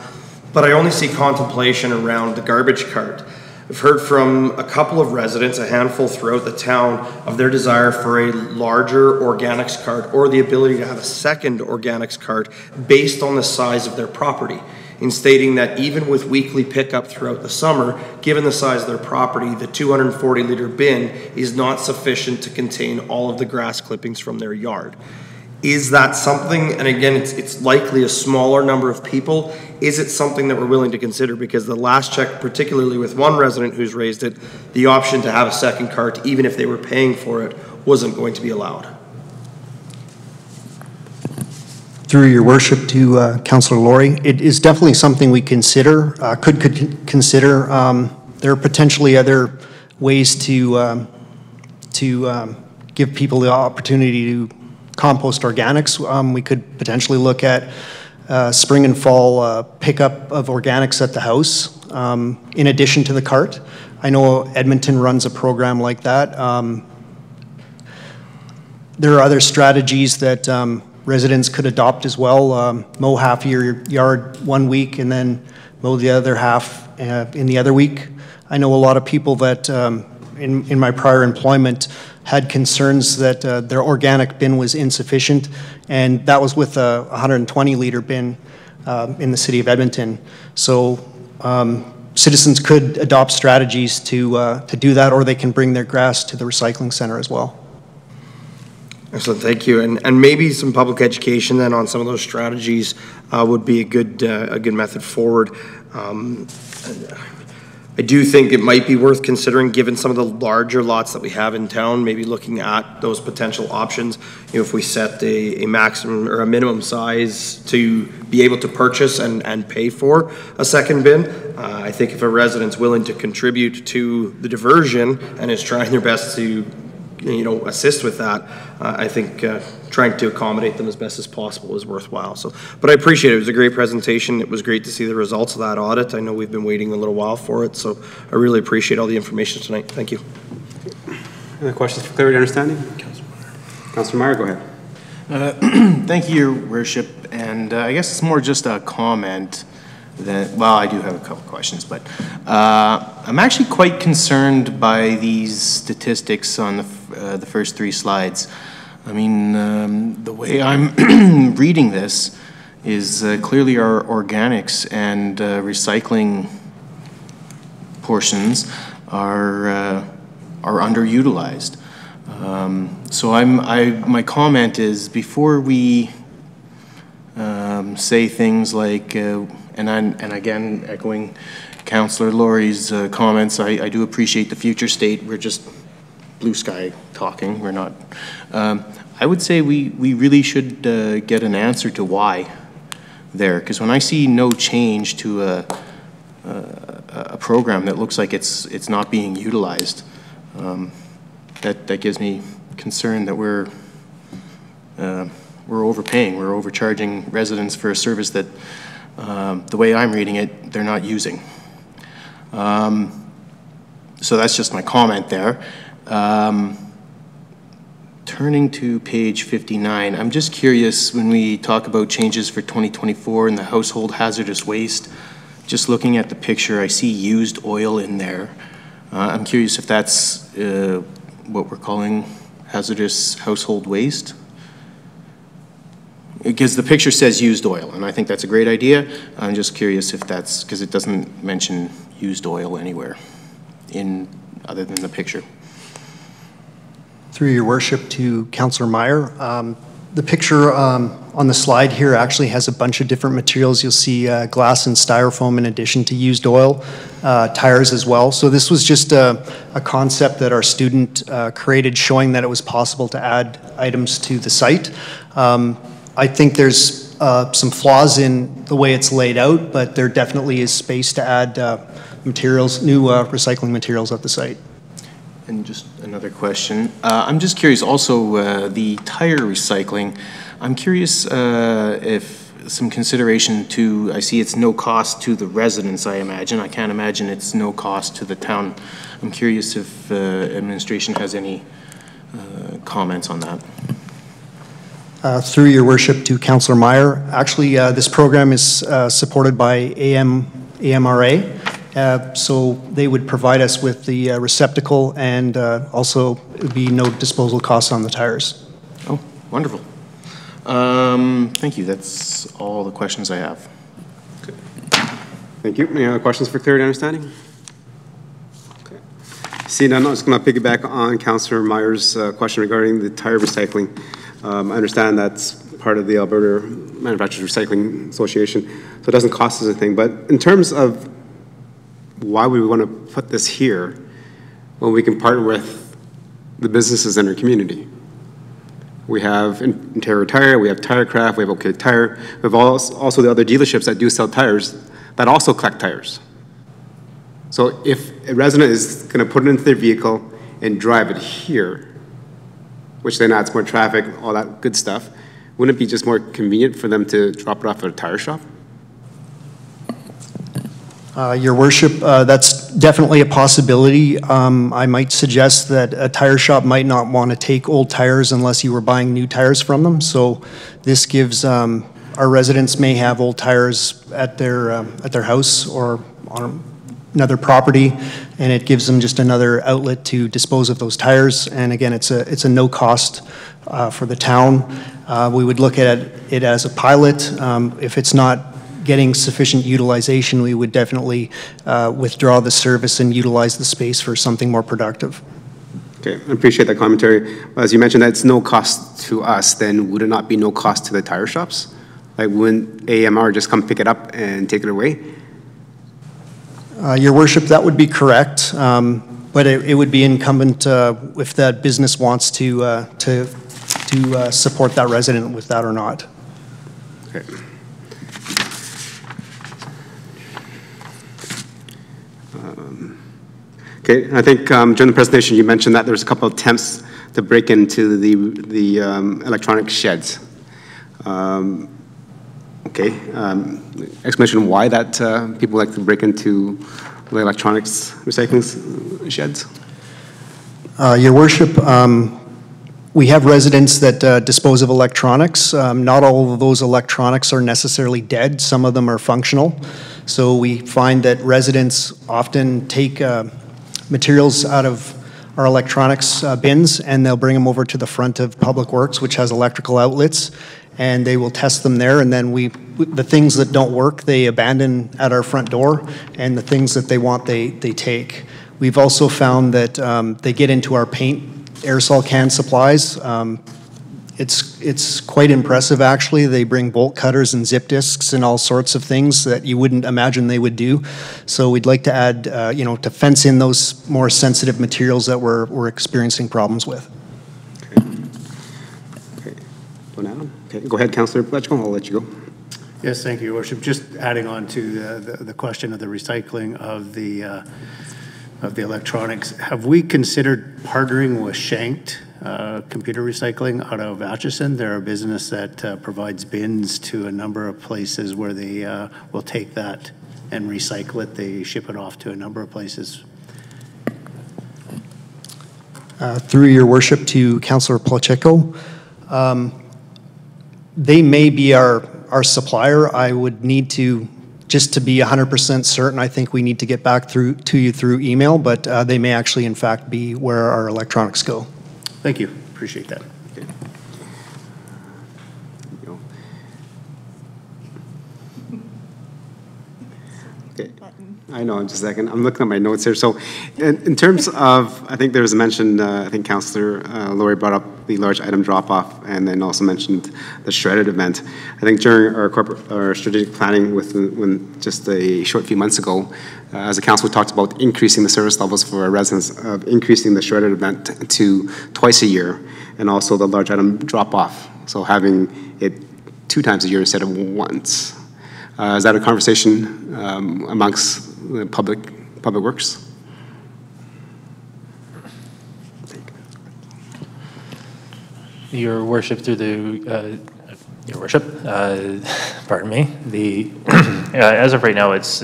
But I only see contemplation around the garbage cart. I've heard from a couple of residents, a handful throughout the town, of their desire for a larger organics cart or the ability to have a second organics cart based on the size of their property, in stating that even with weekly pickup throughout the summer, given the size of their property, the 240-liter bin is not sufficient to contain all of the grass clippings from their yard. Is that something, and again, it's likely a smaller number of people, is it something that we're willing to consider? Because the last check, particularly with one resident who's raised it, the option to have a second cart, even if they were paying for it, wasn't going to be allowed. Through your worship to Councillor Laurie, it is definitely something we consider, could consider. There are potentially other ways to give people the opportunity to compost organics. We could potentially look at spring and fall pickup of organics at the house in addition to the cart. I know Edmonton runs a program like that. There are other strategies that residents could adopt as well. Mow half your yard one week and then mow the other half in the other week. I know a lot of people that in my prior employment had concerns that their organic bin was insufficient, and that was with a 120-liter bin in the city of Edmonton. So citizens could adopt strategies to do that, or they can bring their grass to the recycling center as well. Excellent, thank you. And maybe some public education then on some of those strategies would be a good method forward. I do think it might be worth considering, given some of the larger lots that we have in town, maybe looking at those potential options. You know, if we set a maximum or a minimum size to be able to purchase and pay for a second bin, I think if a resident's willing to contribute to the diversion and is trying their best to, you know, assist with that, I think trying to accommodate them as best as possible is worthwhile. So, but I appreciate it. It was a great presentation. It was great to see the results of that audit. I know we've been waiting a little while for it, so I really appreciate all the information tonight. Thank you. Any questions for clarity and understanding? Councillor Meyer, go ahead. Thank you, Your Worship. And I guess it's more just a comment that, well, I do have a couple questions, but I'm actually quite concerned by these statistics on the first three slides. I mean, the way I'm reading this is clearly our organics and recycling portions are underutilized. So my comment is, before we say things like, and again, echoing Councillor Laurie's comments, I do appreciate the future state. We're just blue sky talking. We're not. I would say we really should get an answer to why there, because when I see no change to a program that looks like it's not being utilized, that gives me concern that we're overpaying, we're overcharging residents for a service that, the way I'm reading it, they're not using. So that's just my comment there. Turning to page 59, I'm just curious when we talk about changes for 2024 in the household hazardous waste, just looking at the picture, I see used oil in there. I'm curious if that's what we're calling hazardous household waste. Because the picture says used oil, and I think that's a great idea. I'm just curious if that's, because it doesn't mention used oil anywhere other than the picture. Through your worship to Councillor Meyer, the picture on the slide here actually has a bunch of different materials. You'll see glass and styrofoam in addition to used oil, tires as well. So this was just a concept that our student created showing that it was possible to add items to the site. I think there's some flaws in the way it's laid out, but there definitely is space to add materials, new recycling materials at the site. And just another question. I'm just curious also, the tire recycling, I'm curious if some consideration to, I see it's no cost to the residents, I imagine. I can't imagine it's no cost to the town. I'm curious if administration has any comments on that. Through your worship to Councillor Meyer, actually this program is supported by AMRA. So they would provide us with the receptacle, and also it would be no disposal costs on the tires. Oh, wonderful. Thank you. That's all the questions I have. Okay. Thank you. Any other questions for clarity and understanding? Okay. Seeing none, I'm just going to piggyback on Councillor Meyer's question regarding the tire recycling. I understand that's part of the Alberta Manufacturers Recycling Association, so it doesn't cost us anything. But in terms of why would we want to put this here when we can partner with the businesses in our community? We have Ontario Tire, we have Tirecraft, we have OK Tire, we have also the other dealerships that do sell tires that also collect tires. So if a resident is going to put it into their vehicle and drive it here, which then adds more traffic, all that good stuff, wouldn't it be just more convenient for them to drop it off at a tire shop? Your worship, that's definitely a possibility. I might suggest that a tire shop might not want to take old tires unless you were buying new tires from them. So this gives our residents may have old tires at their house or on another property, and it gives them just another outlet to dispose of those tires. And again, it's a no cost for the town. We would look at it as a pilot. If it's not getting sufficient utilization, we would definitely withdraw the service and utilize the space for something more productive. Okay, I appreciate that commentary. As you mentioned, that's no cost to us, then would it not be no cost to the tire shops? Like, wouldn't AMR just come pick it up and take it away? Your worship, that would be correct, but it would be incumbent if that business wants to support that resident with that or not. Okay. Okay, I think during the presentation you mentioned that there's a couple of attempts to break into the electronic sheds. Okay, explanation why that people like to break into the electronics recycling sheds? Your worship, we have residents that dispose of electronics. Not all of those electronics are necessarily dead. Some of them are functional. So we find that residents often take materials out of our electronics bins, and they'll bring them over to the front of Public Works, which has electrical outlets, and they will test them there, and then the things that don't work, they abandon at our front door, and the things that they want, they take. We've also found that they get into our paint aerosol can supplies. It's quite impressive, actually. They bring bolt cutters and zip disks and all sorts of things that you wouldn't imagine they would do. So we'd like to add, to fence in those more sensitive materials that we're experiencing problems with. Okay. Okay. Go ahead, Councillor Pletchko. I'll let you go. Yes, thank you, Your Worship. Just adding on to the question of the recycling of the of the electronics. Have we considered partnering with Shanked Computer Recycling out of Atchison? They're a business that provides bins to a number of places where they will take that and recycle it. They ship it off to a number of places. Through your worship to Councillor Pacheco, they may be our supplier. I would need to, just to be 100% certain, I think we need to get back to you through email, but they may actually in fact be where our electronics go. Thank you, appreciate that. Okay. Okay. I know, just a second. I'm looking at my notes here. So in terms of, I think there was a mention, I think Councillor Lori brought up the large item drop-off and then also mentioned the shredded event. I think during our strategic planning when just a short few months ago, as a council, we talked about increasing the service levels for our residents, of increasing the shredded event to twice a year, and also the large item drop-off. So having it 2 times a year instead of once. Is that a conversation amongst the public works? Your worship, through the your worship, pardon me. As of right now, it's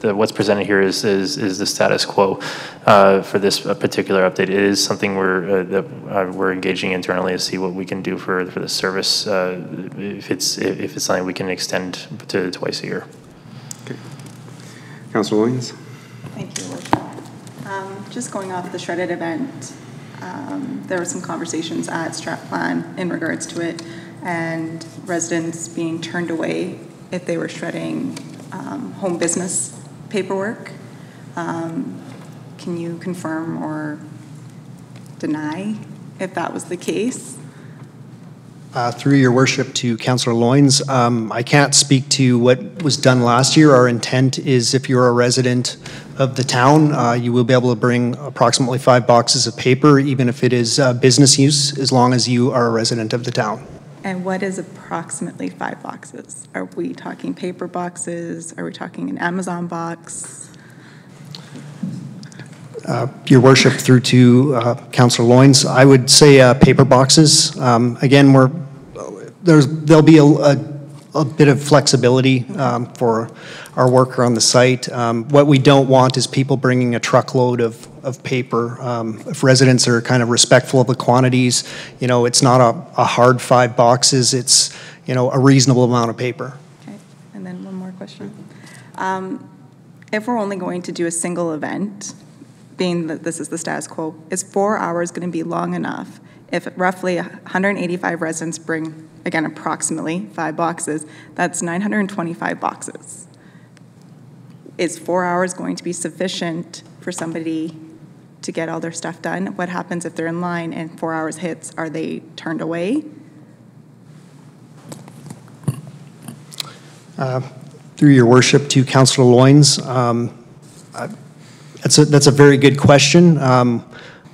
what's presented here is the status quo for this particular update. It is something we're engaging internally to see what we can do for the service. If it's something we can extend to twice a year. Okay, Councillor Williams. Thank you, Worship. Just going off the shredded event, there were some conversations at Strat Plan in regards to it, and residents being turned away if they were shredding home business paperwork. Can you confirm or deny if that was the case? Through your worship to Councillor Loynes, I can't speak to what was done last year. Our intent is if you're a resident of the town, you will be able to bring approximately 5 boxes of paper, even if it is business use, as long as you are a resident of the town. And what is approximately 5 boxes? Are we talking paper boxes? Are we talking an Amazon box? Your worship, through to Councillor Loynes, I would say paper boxes. Again, there'll be a bit of flexibility for our worker on the site. What we don't want is people bringing a truckload of paper. If residents are kind of respectful of the quantities, it's not a hard 5 boxes, it's, a reasonable amount of paper. Okay, and then one more question. If we're only going to do a single event, being that this is the status quo, is 4 hours going to be long enough if roughly 185 residents bring, again, approximately 5 boxes, that's 925 boxes. Is 4 hours going to be sufficient for somebody to get all their stuff done? What happens if they're in line and 4 hours hits? Are they turned away? Through your worship to Councillor Loynes, that's a very good question.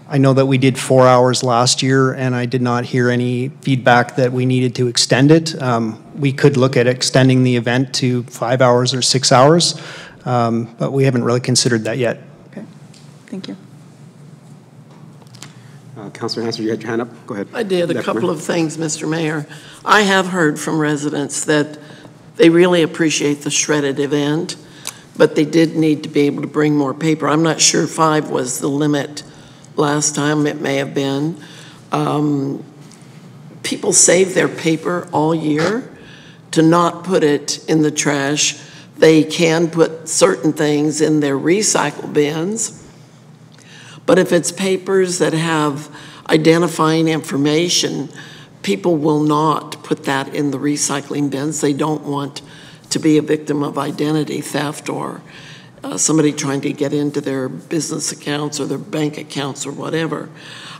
I know that we did 4 hours last year, and I did not hear any feedback that we needed to extend it. We could look at extending the event to 5 hours or 6 hours, but we haven't really considered that yet. Okay, thank you. Councillor Hanson, you had your hand up. Go ahead. I did. A couple of things, Mr. Mayor. I have heard from residents that they really appreciate the shredded event, but they did need to be able to bring more paper. I'm not sure 5 was the limit last time. It may have been. People save their paper all year to not put it in the trash. They can put certain things in their recycle bins. But if it's papers that have identifying information, people will not put that in the recycling bins. They don't want to be a victim of identity theft or somebody trying to get into their business accounts or their bank accounts or whatever.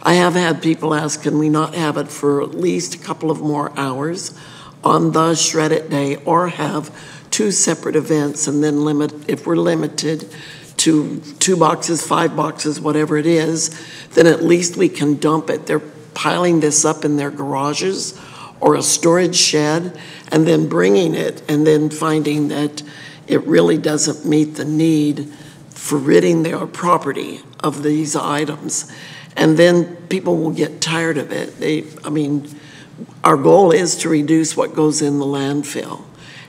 I have had people ask, can we not have it for at least a couple of more hours on the shredded day, or have 2 separate events and then limit, if we're limited to 2 boxes, 5 boxes, whatever it is, then at least we can dump it. They're piling this up in their garages or a storage shed and then bringing it and then finding that it really doesn't meet the need for ridding their property of these items. And then people will get tired of it. I mean, our goal is to reduce what goes in the landfill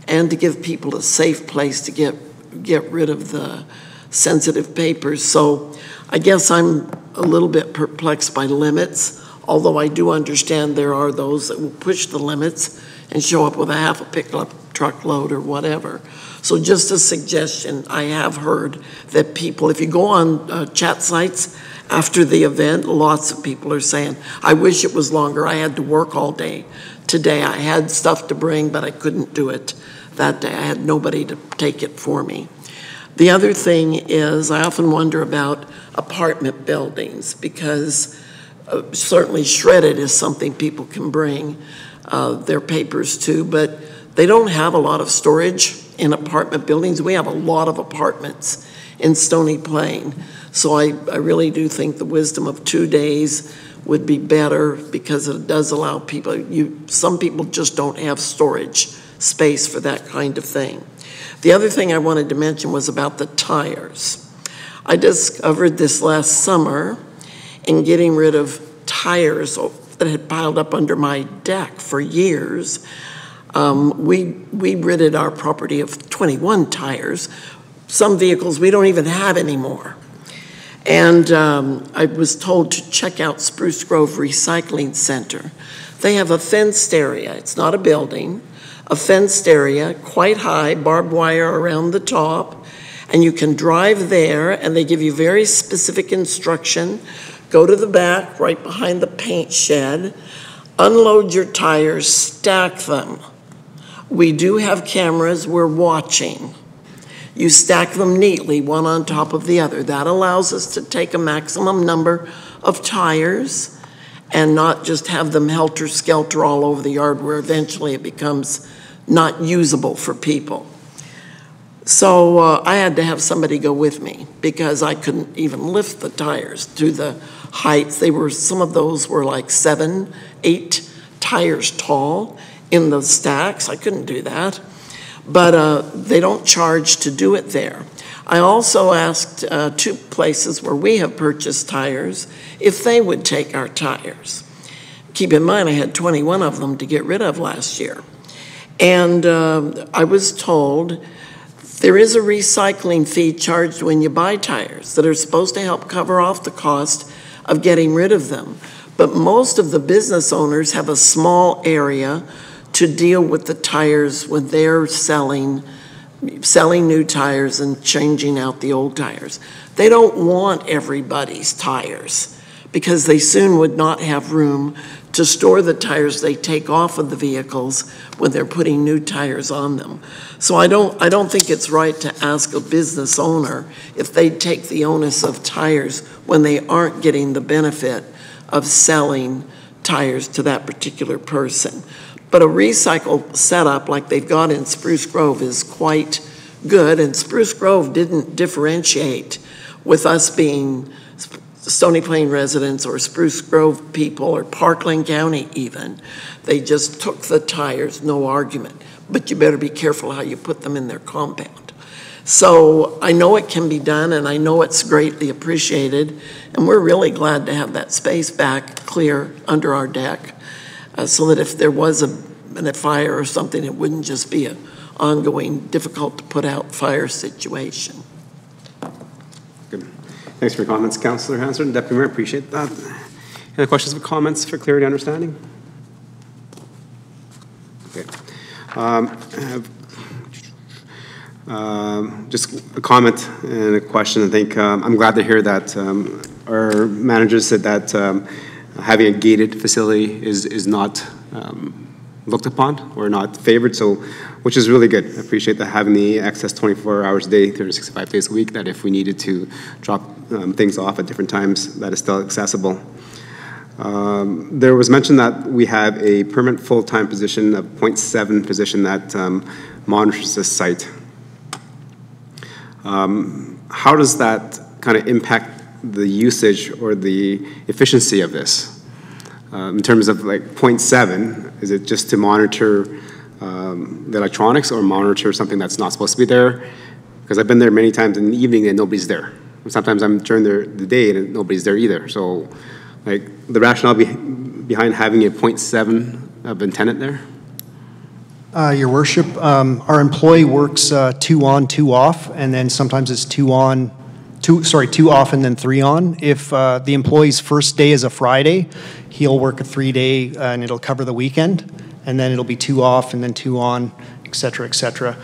and to give people a safe place to get rid of the sensitive papers. So I guess I'm a little bit perplexed by limits, although I do understand there are those that will push the limits and show up with a half a pickup truck load or whatever. So just a suggestion, I have heard that people, if you go on chat sites after the event, lots of people are saying, I wish it was longer. I had to work all day today. I had stuff to bring, but I couldn't do it that day. I had nobody to take it for me. The other thing is I often wonder about apartment buildings because certainly shredded is something people can bring their papers to, but they don't have a lot of storage in apartment buildings. We have a lot of apartments in Stony Plain. So I really do think the wisdom of 2 days would be better because it does allow people, some people just don't have storage space for that kind of thing. The other thing I wanted to mention was about the tires. I discovered this last summer in getting rid of tires that had piled up under my deck for years. We ridded our property of 21 tires. Some vehicles we don't even have anymore. And I was told to check out Spruce Grove Recycling Center. They have a fenced area. It's not a building. A fenced area, quite high, barbed wire around the top. And you can drive there, and they give you very specific instruction. Go to the back, right behind the paint shed, unload your tires, stack them. We do have cameras, we're watching. You stack them neatly, one on top of the other. That allows us to take a maximum number of tires and not just have them helter-skelter all over the yard where eventually it becomes not usable for people. So I had to have somebody go with me because I couldn't even lift the tires to the heights. Some of those were like 7, 8 tires tall in the stacks. I couldn't do that. But they don't charge to do it there. I also asked 2 places where we have purchased tires if they would take our tires. Keep in mind, I had 21 of them to get rid of last year. And I was told there is a recycling fee charged when you buy tires that are supposed to help cover off the cost of getting rid of them. But most of the business owners have a small area to deal with the tires when they're selling new tires and changing out the old tires. They don't want everybody's tires because they soon would not have room to store the tires they take off of the vehicles when they're putting new tires on them. So I don't think it's right to ask a business owner if they take the onus of tires when they aren't getting the benefit of selling tires to that particular person. But a recycle setup like they've got in Spruce Grove is quite good, and Spruce Grove didn't differentiate with us being Stony Plain residents or Spruce Grove people or Parkland County even. They just took the tires, no argument. But you better be careful how you put them in their compound. So I know it can be done, and I know it's greatly appreciated, and we're really glad to have that space back clear under our deck. So that if there was a fire or something, it wouldn't just be an ongoing, difficult to put out fire situation. Good. Thanks for your comments, Councillor Hansard. Deputy Mayor, appreciate that. Any questions or comments for clarity and understanding? Okay. Just a comment and a question. I think I'm glad to hear that our manager said that having a gated facility is not looked upon or not favored, so which is really good. I appreciate that having the access 24 hours a day, 365 days a week, that if we needed to drop things off at different times, that is still accessible. There was mentioned that we have a permanent full-time position, a 0.7 position that monitors this site. How does that kind of impact the usage or the efficiency of this? In terms of like 0.7, is it just to monitor the electronics or monitor something that's not supposed to be there? Because I've been there many times in the evening and nobody's there. Sometimes I'm during the day and nobody's there either. So, like, the rationale behind having a 0.7 of a tenant there? Your worship, our employee works 2 on, 2 off, and then sometimes it's 2 off and then 3 on. If the employee's first day is a Friday, he'll work a 3-day and it'll cover the weekend, and then it'll be 2 off and then 2 on, et cetera, et cetera.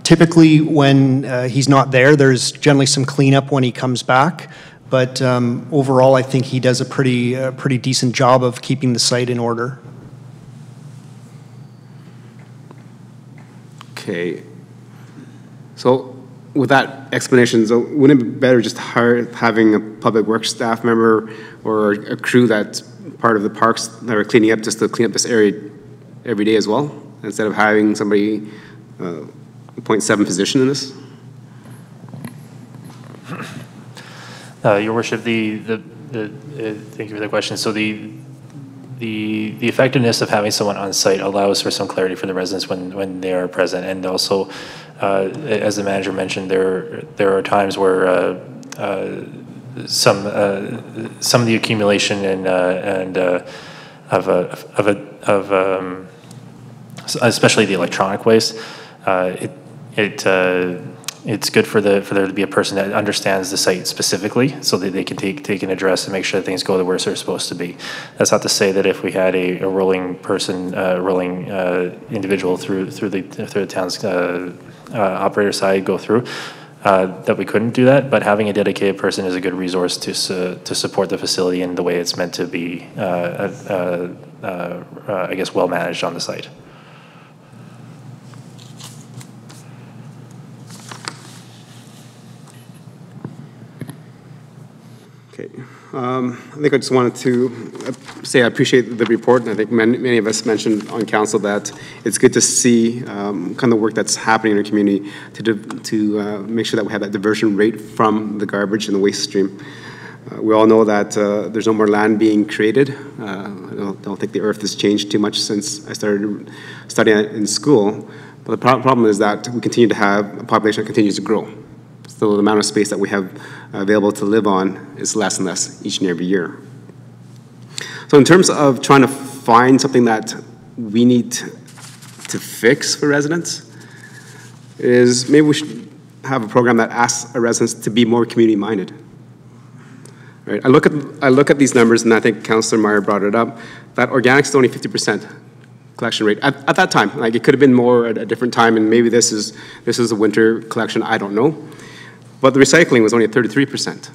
Typically, when he's not there, there's generally some cleanup when he comes back, but overall, I think he does a pretty decent job of keeping the site in order. Okay. So with that explanation, so wouldn't it be better just having a public works staff member or a crew that's part of the parks that are cleaning up just to clean up this area every day as well, instead of having somebody 0.7 position in this? Your worship, thank you for the question. So the effectiveness of having someone on site allows for some clarity for the residents when they are present, and also, as the manager mentioned, there are times where some of the accumulation especially the electronic waste, it's good for there to be a person that understands the site specifically, so that they can take an address and make sure that things go to where they're supposed to be. That's not to say that if we had a rolling person, rolling individual through the town's operator side go through, that we couldn't do that. But having a dedicated person is a good resource to support the facility in the way it's meant to be, I guess, well managed on the site. Okay. I think I just wanted to say I appreciate the report, and I think many of us mentioned on council that it's good to see kind of the work that's happening in our community to make sure that we have that diversion rate from the garbage and the waste stream. We all know that there's no more land being created. I don't think the earth has changed too much since I started studying it in school, but the problem is that we continue to have a population that continues to grow. So the amount of space that we have available to live on is less and less each and every year. So in terms of trying to find something that we need to fix for residents, is maybe we should have a program that asks our residents to be more community-minded. Right? I look at these numbers, and I think Councillor Meyer brought it up, that organics is only 50% collection rate. At that time, like, it could have been more at a different time, and maybe this is a winter collection, I don't know. But the recycling was only at 33%.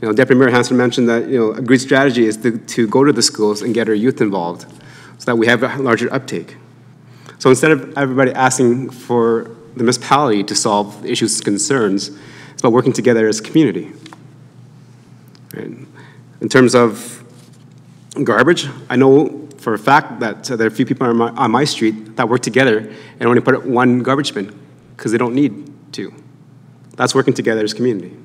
You know, Deputy Mayor Hansen mentioned that, you know, a good strategy is to go to the schools and get our youth involved so that we have a larger uptake. So instead of everybody asking for the municipality to solve issues and concerns, it's about working together as a community. Right? In terms of garbage, I know for a fact that there are a few people on my street that work together and only put one garbage bin because they don't need to. That's working together as a community.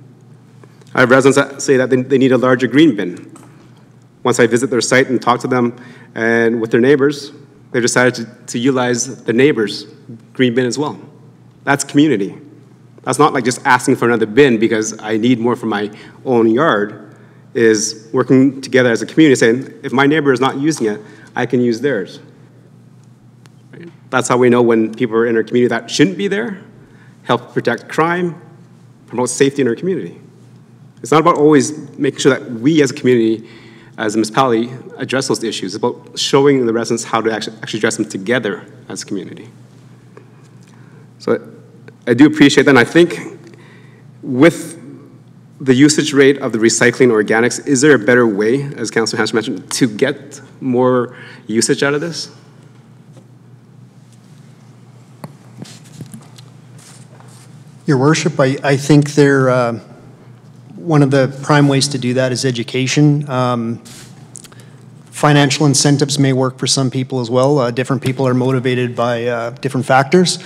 I have residents that say that they need a larger green bin. Once I visit their site and talk to them and with their neighbors, they've decided to utilize the neighbors' green bin as well. That's community. That's not like just asking for another bin because I need more for my own yard. Is working together as a community saying, if my neighbor is not using it, I can use theirs. Right? That's how we know when people are in our community that shouldn't be there, help protect crime, promote safety in our community. It's not about always making sure that we as a community, as a municipality, address those issues. It's about showing the residents how to actually address them together as a community. So I do appreciate that, and I think with the usage rate of the recycling organics, is there a better way, as Councillor Hansen mentioned, to get more usage out of this? Your Worship, I think one of the prime ways to do that is education. Financial incentives may work for some people as well. Different people are motivated by different factors.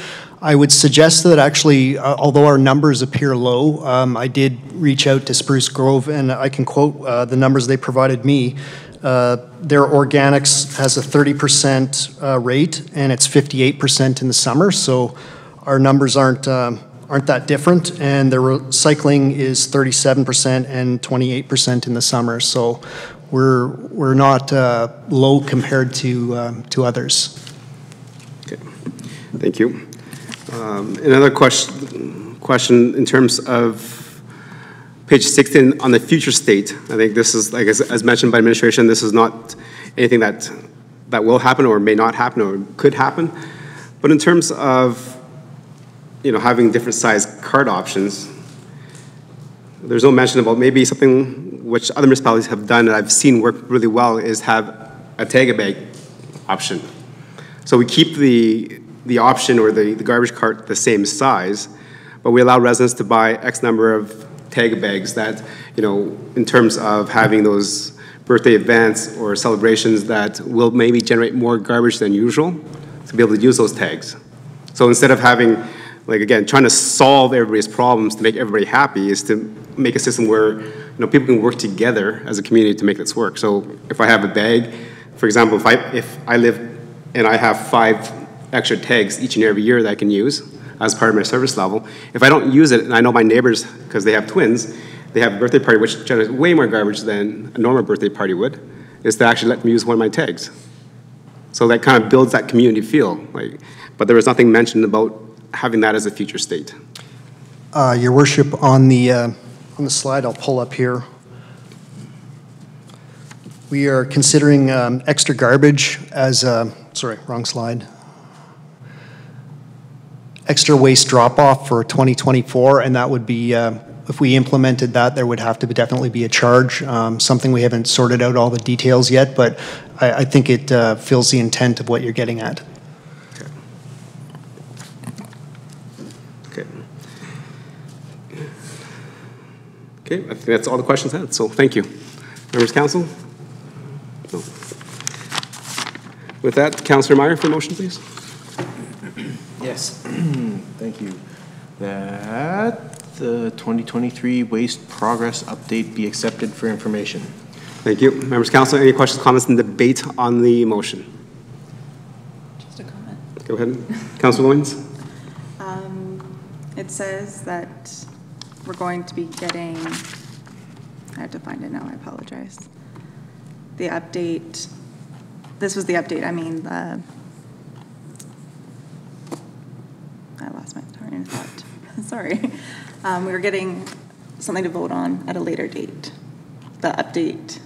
I would suggest that actually, although our numbers appear low, I did reach out to Spruce Grove, and I can quote the numbers they provided me. Their organics has a 30% rate, and it's 58% in the summer. So our numbers aren't that different, and the recycling is 37% and 28% in the summer. So we're not low compared to others. Okay, thank you. Another question in terms of page 16 on the future state. I think this is, like as mentioned by administration, this is not anything that will happen or may not happen or could happen. But in terms of, you know, having different size card options, there's no mention about maybe something which other municipalities have done that I've seen work really well is have a tag-a-bag option. So we keep the option or the garbage cart the same size, but we allow residents to buy X number of tag-a-bags that, you know, in terms of having those birthday events or celebrations that will maybe generate more garbage than usual, to be able to use those tags. So instead of having, like, again, trying to solve everybody's problems to make everybody happy, is to make a system where, you know, people can work together as a community to make this work. So if I have a bag, for example, if I live and I have 5 extra tags each and every year that I can use as part of my service level, if I don't use it, and I know my neighbors, because they have twins, they have a birthday party which generates way more garbage than a normal birthday party would, is to actually let them use one of my tags. So that kind of builds that community feel. Like, but there was nothing mentioned about having that as a future state. Your worship, on the slide I'll pull up here, we are considering extra garbage as sorry, wrong slide. Extra waste drop-off for 2024, and that would be, if we implemented that, there would have to definitely be a charge, something we haven't sorted out all the details yet, but I think it fills the intent of what you're getting at. Okay. Okay, I think that's all the questions I had, so thank you. Members of Council? No. With that, Councillor Meyer for motion, please. Yes, thank you. That the 2023 waste progress update be accepted for information. Thank you. Members of Council, any questions, comments, and debate on the motion? Just a comment. Go ahead. Councillor Loyens. It says that we're going to be getting, I have to find it now, I apologize. The update, this was the update, I mean, I lost my train of thought. Sorry. We were getting something to vote on at a later date. The update.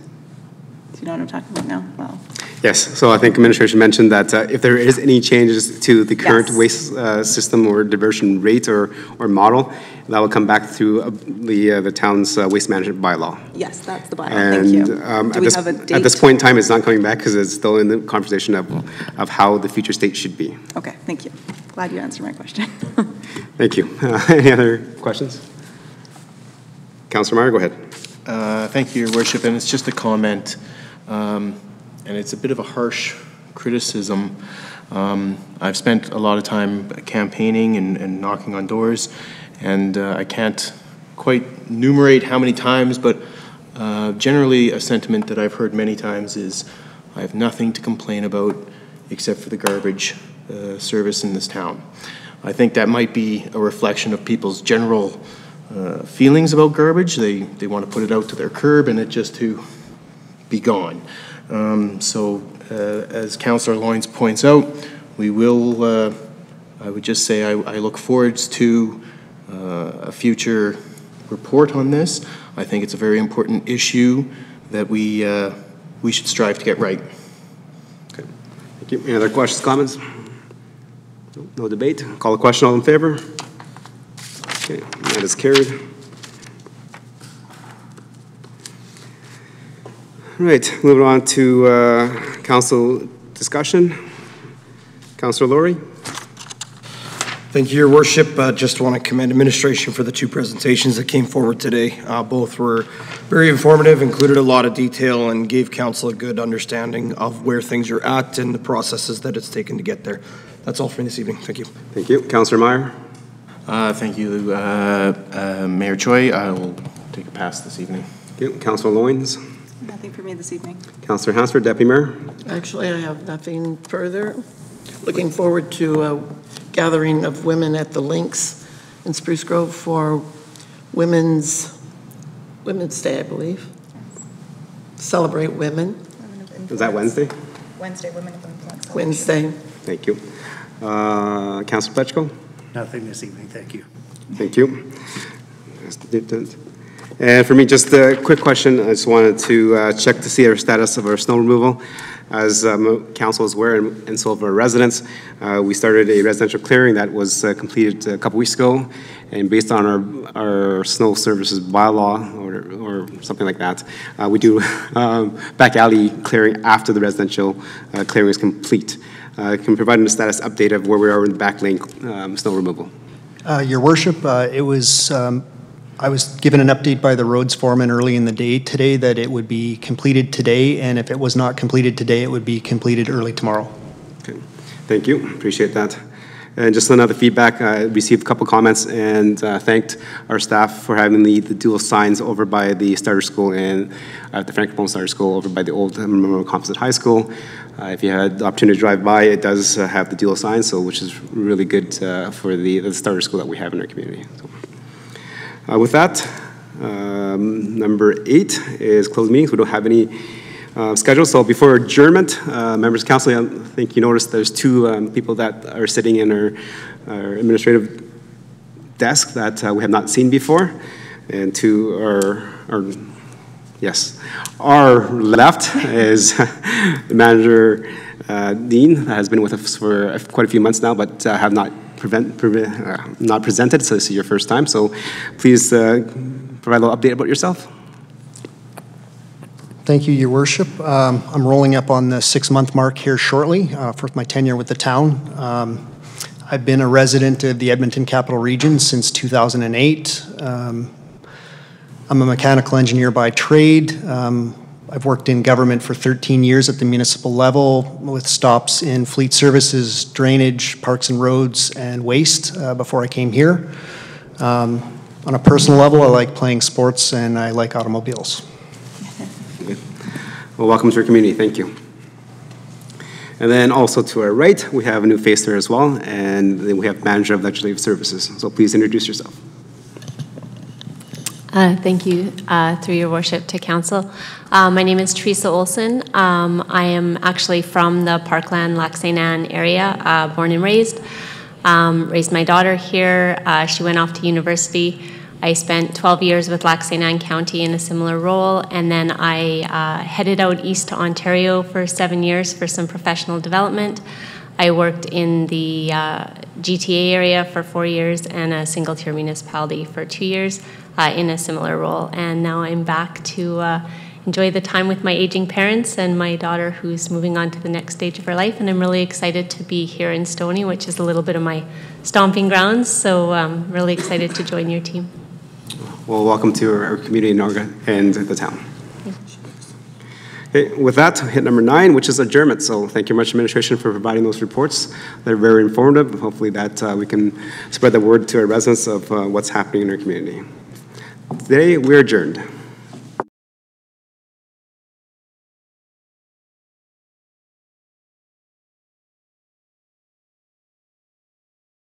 Do you know what I'm talking about now? Well. Yes. So I think administration mentioned that if there is any changes to the current waste system or diversion rate or model, that will come back through the town's waste management bylaw. Yes, that's the bylaw. And, thank you. Do we have a date? At this point in time, it's not coming back because it's still in the conversation of how the future state should be. Okay, thank you. Glad you answered my question. Thank you. Any other questions? Councillor Meyer, go ahead. Thank you, Your Worship, and it's just a comment, and it's a bit of a harsh criticism. I've spent a lot of time campaigning and knocking on doors, and I can't quite enumerate how many times, but generally a sentiment that I've heard many times is, I have nothing to complain about except for the garbage service in this town. I think that might be a reflection of people's general feelings about garbage. They want to put it out to their curb and it just to be gone. So as Councillor Loyens points out, we will, I would just say I look forward to a future report on this. I think it's a very important issue that we should strive to get right. Okay. Thank you. Any other questions, comments? No debate. Call the question. All in favor? Okay, that is carried. All right, moving on to council discussion. Councillor Lowry. Thank you, Your Worship. Just want to commend administration for the 2 presentations that came forward today. Both were very informative, included a lot of detail, and gave council a good understanding of where things are at and the processes that it's taken to get there. That's all for me this evening. Thank you. Thank you. Councillor Meyer. Thank you, Mayor Choi. I will take a pass this evening. Thank you. Councillor Loyens. Nothing for me this evening. Councillor Hansford, Deputy Mayor. Actually, I have nothing further. Looking forward to gathering of women at the Links in Spruce Grove for Women's Day, I believe. Celebrate women. Is that Wednesday? Wednesday, Women of Influence. Wednesday. Thank you. Councilor Pletchko? Nothing this evening, thank you. Thank you. And for me, just a quick question. I just wanted to check to see our status of our snow removal. As council is aware, and so of our residents, we started a residential clearing that was completed a couple weeks ago. And based on our snow services bylaw or something like that, we do back alley clearing after the residential clearing is complete. Can you provide a status update of where we are in the back lane snow removal? Your Worship, I was given an update by the roads foreman early in the day today that it would be completed today, and if it was not completed today, it would be completed early tomorrow. Okay, thank you, appreciate that. And just another feedback, I received a couple comments and thanked our staff for having the dual signs over by the starter school and at the Francophone Starter School over by the old Memorial Composite High School. If you had the opportunity to drive by, it does have the dual signs, so which is really good for the starter school that we have in our community. So. With that, number 8 is closed meetings. We don't have any scheduled. So before adjournment, members of council, I think you noticed there's 2 people that are sitting in our administrative desk that we have not seen before. And 2 are yes. Our left is the manager, Dean, that has been with us for quite a few months now, but have not presented, so this is your first time. So please provide a little update about yourself. Thank you, Your Worship. I'm rolling up on the 6-month mark here shortly for my tenure with the town. I've been a resident of the Edmonton Capital Region since 2008. I'm a mechanical engineer by trade. I've worked in government for 13 years at the municipal level with stops in fleet services, drainage, parks and roads, and waste before I came here. On a personal level, I like playing sports and I like automobiles. Well, welcome to our community. Thank you. And then also to our right, we have a new face there as well, and then we have manager of legislative services. So please introduce yourself. Thank you, through your worship, to council. My name is Teresa Olson. I am actually from the Parkland, Lac St. Anne area, born and raised. Raised my daughter here. She went off to university. I spent 12 years with Lac St. Anne County in a similar role, and then I headed out east to Ontario for 7 years for some professional development. I worked in the GTA area for 4 years and a single-tier municipality for 2 years in a similar role. And now I'm back to enjoy the time with my aging parents and my daughter who's moving on to the next stage of her life. And I'm really excited to be here in Stoney, which is a little bit of my stomping grounds. So I'm really excited to join your team. Well, welcome to our community in Norga and the town. Okay, with that, hit number 9, which is adjournment. So thank you much, administration, for providing those reports. They're very informative. Hopefully that we can spread the word to our residents of what's happening in our community. Today, we're adjourned.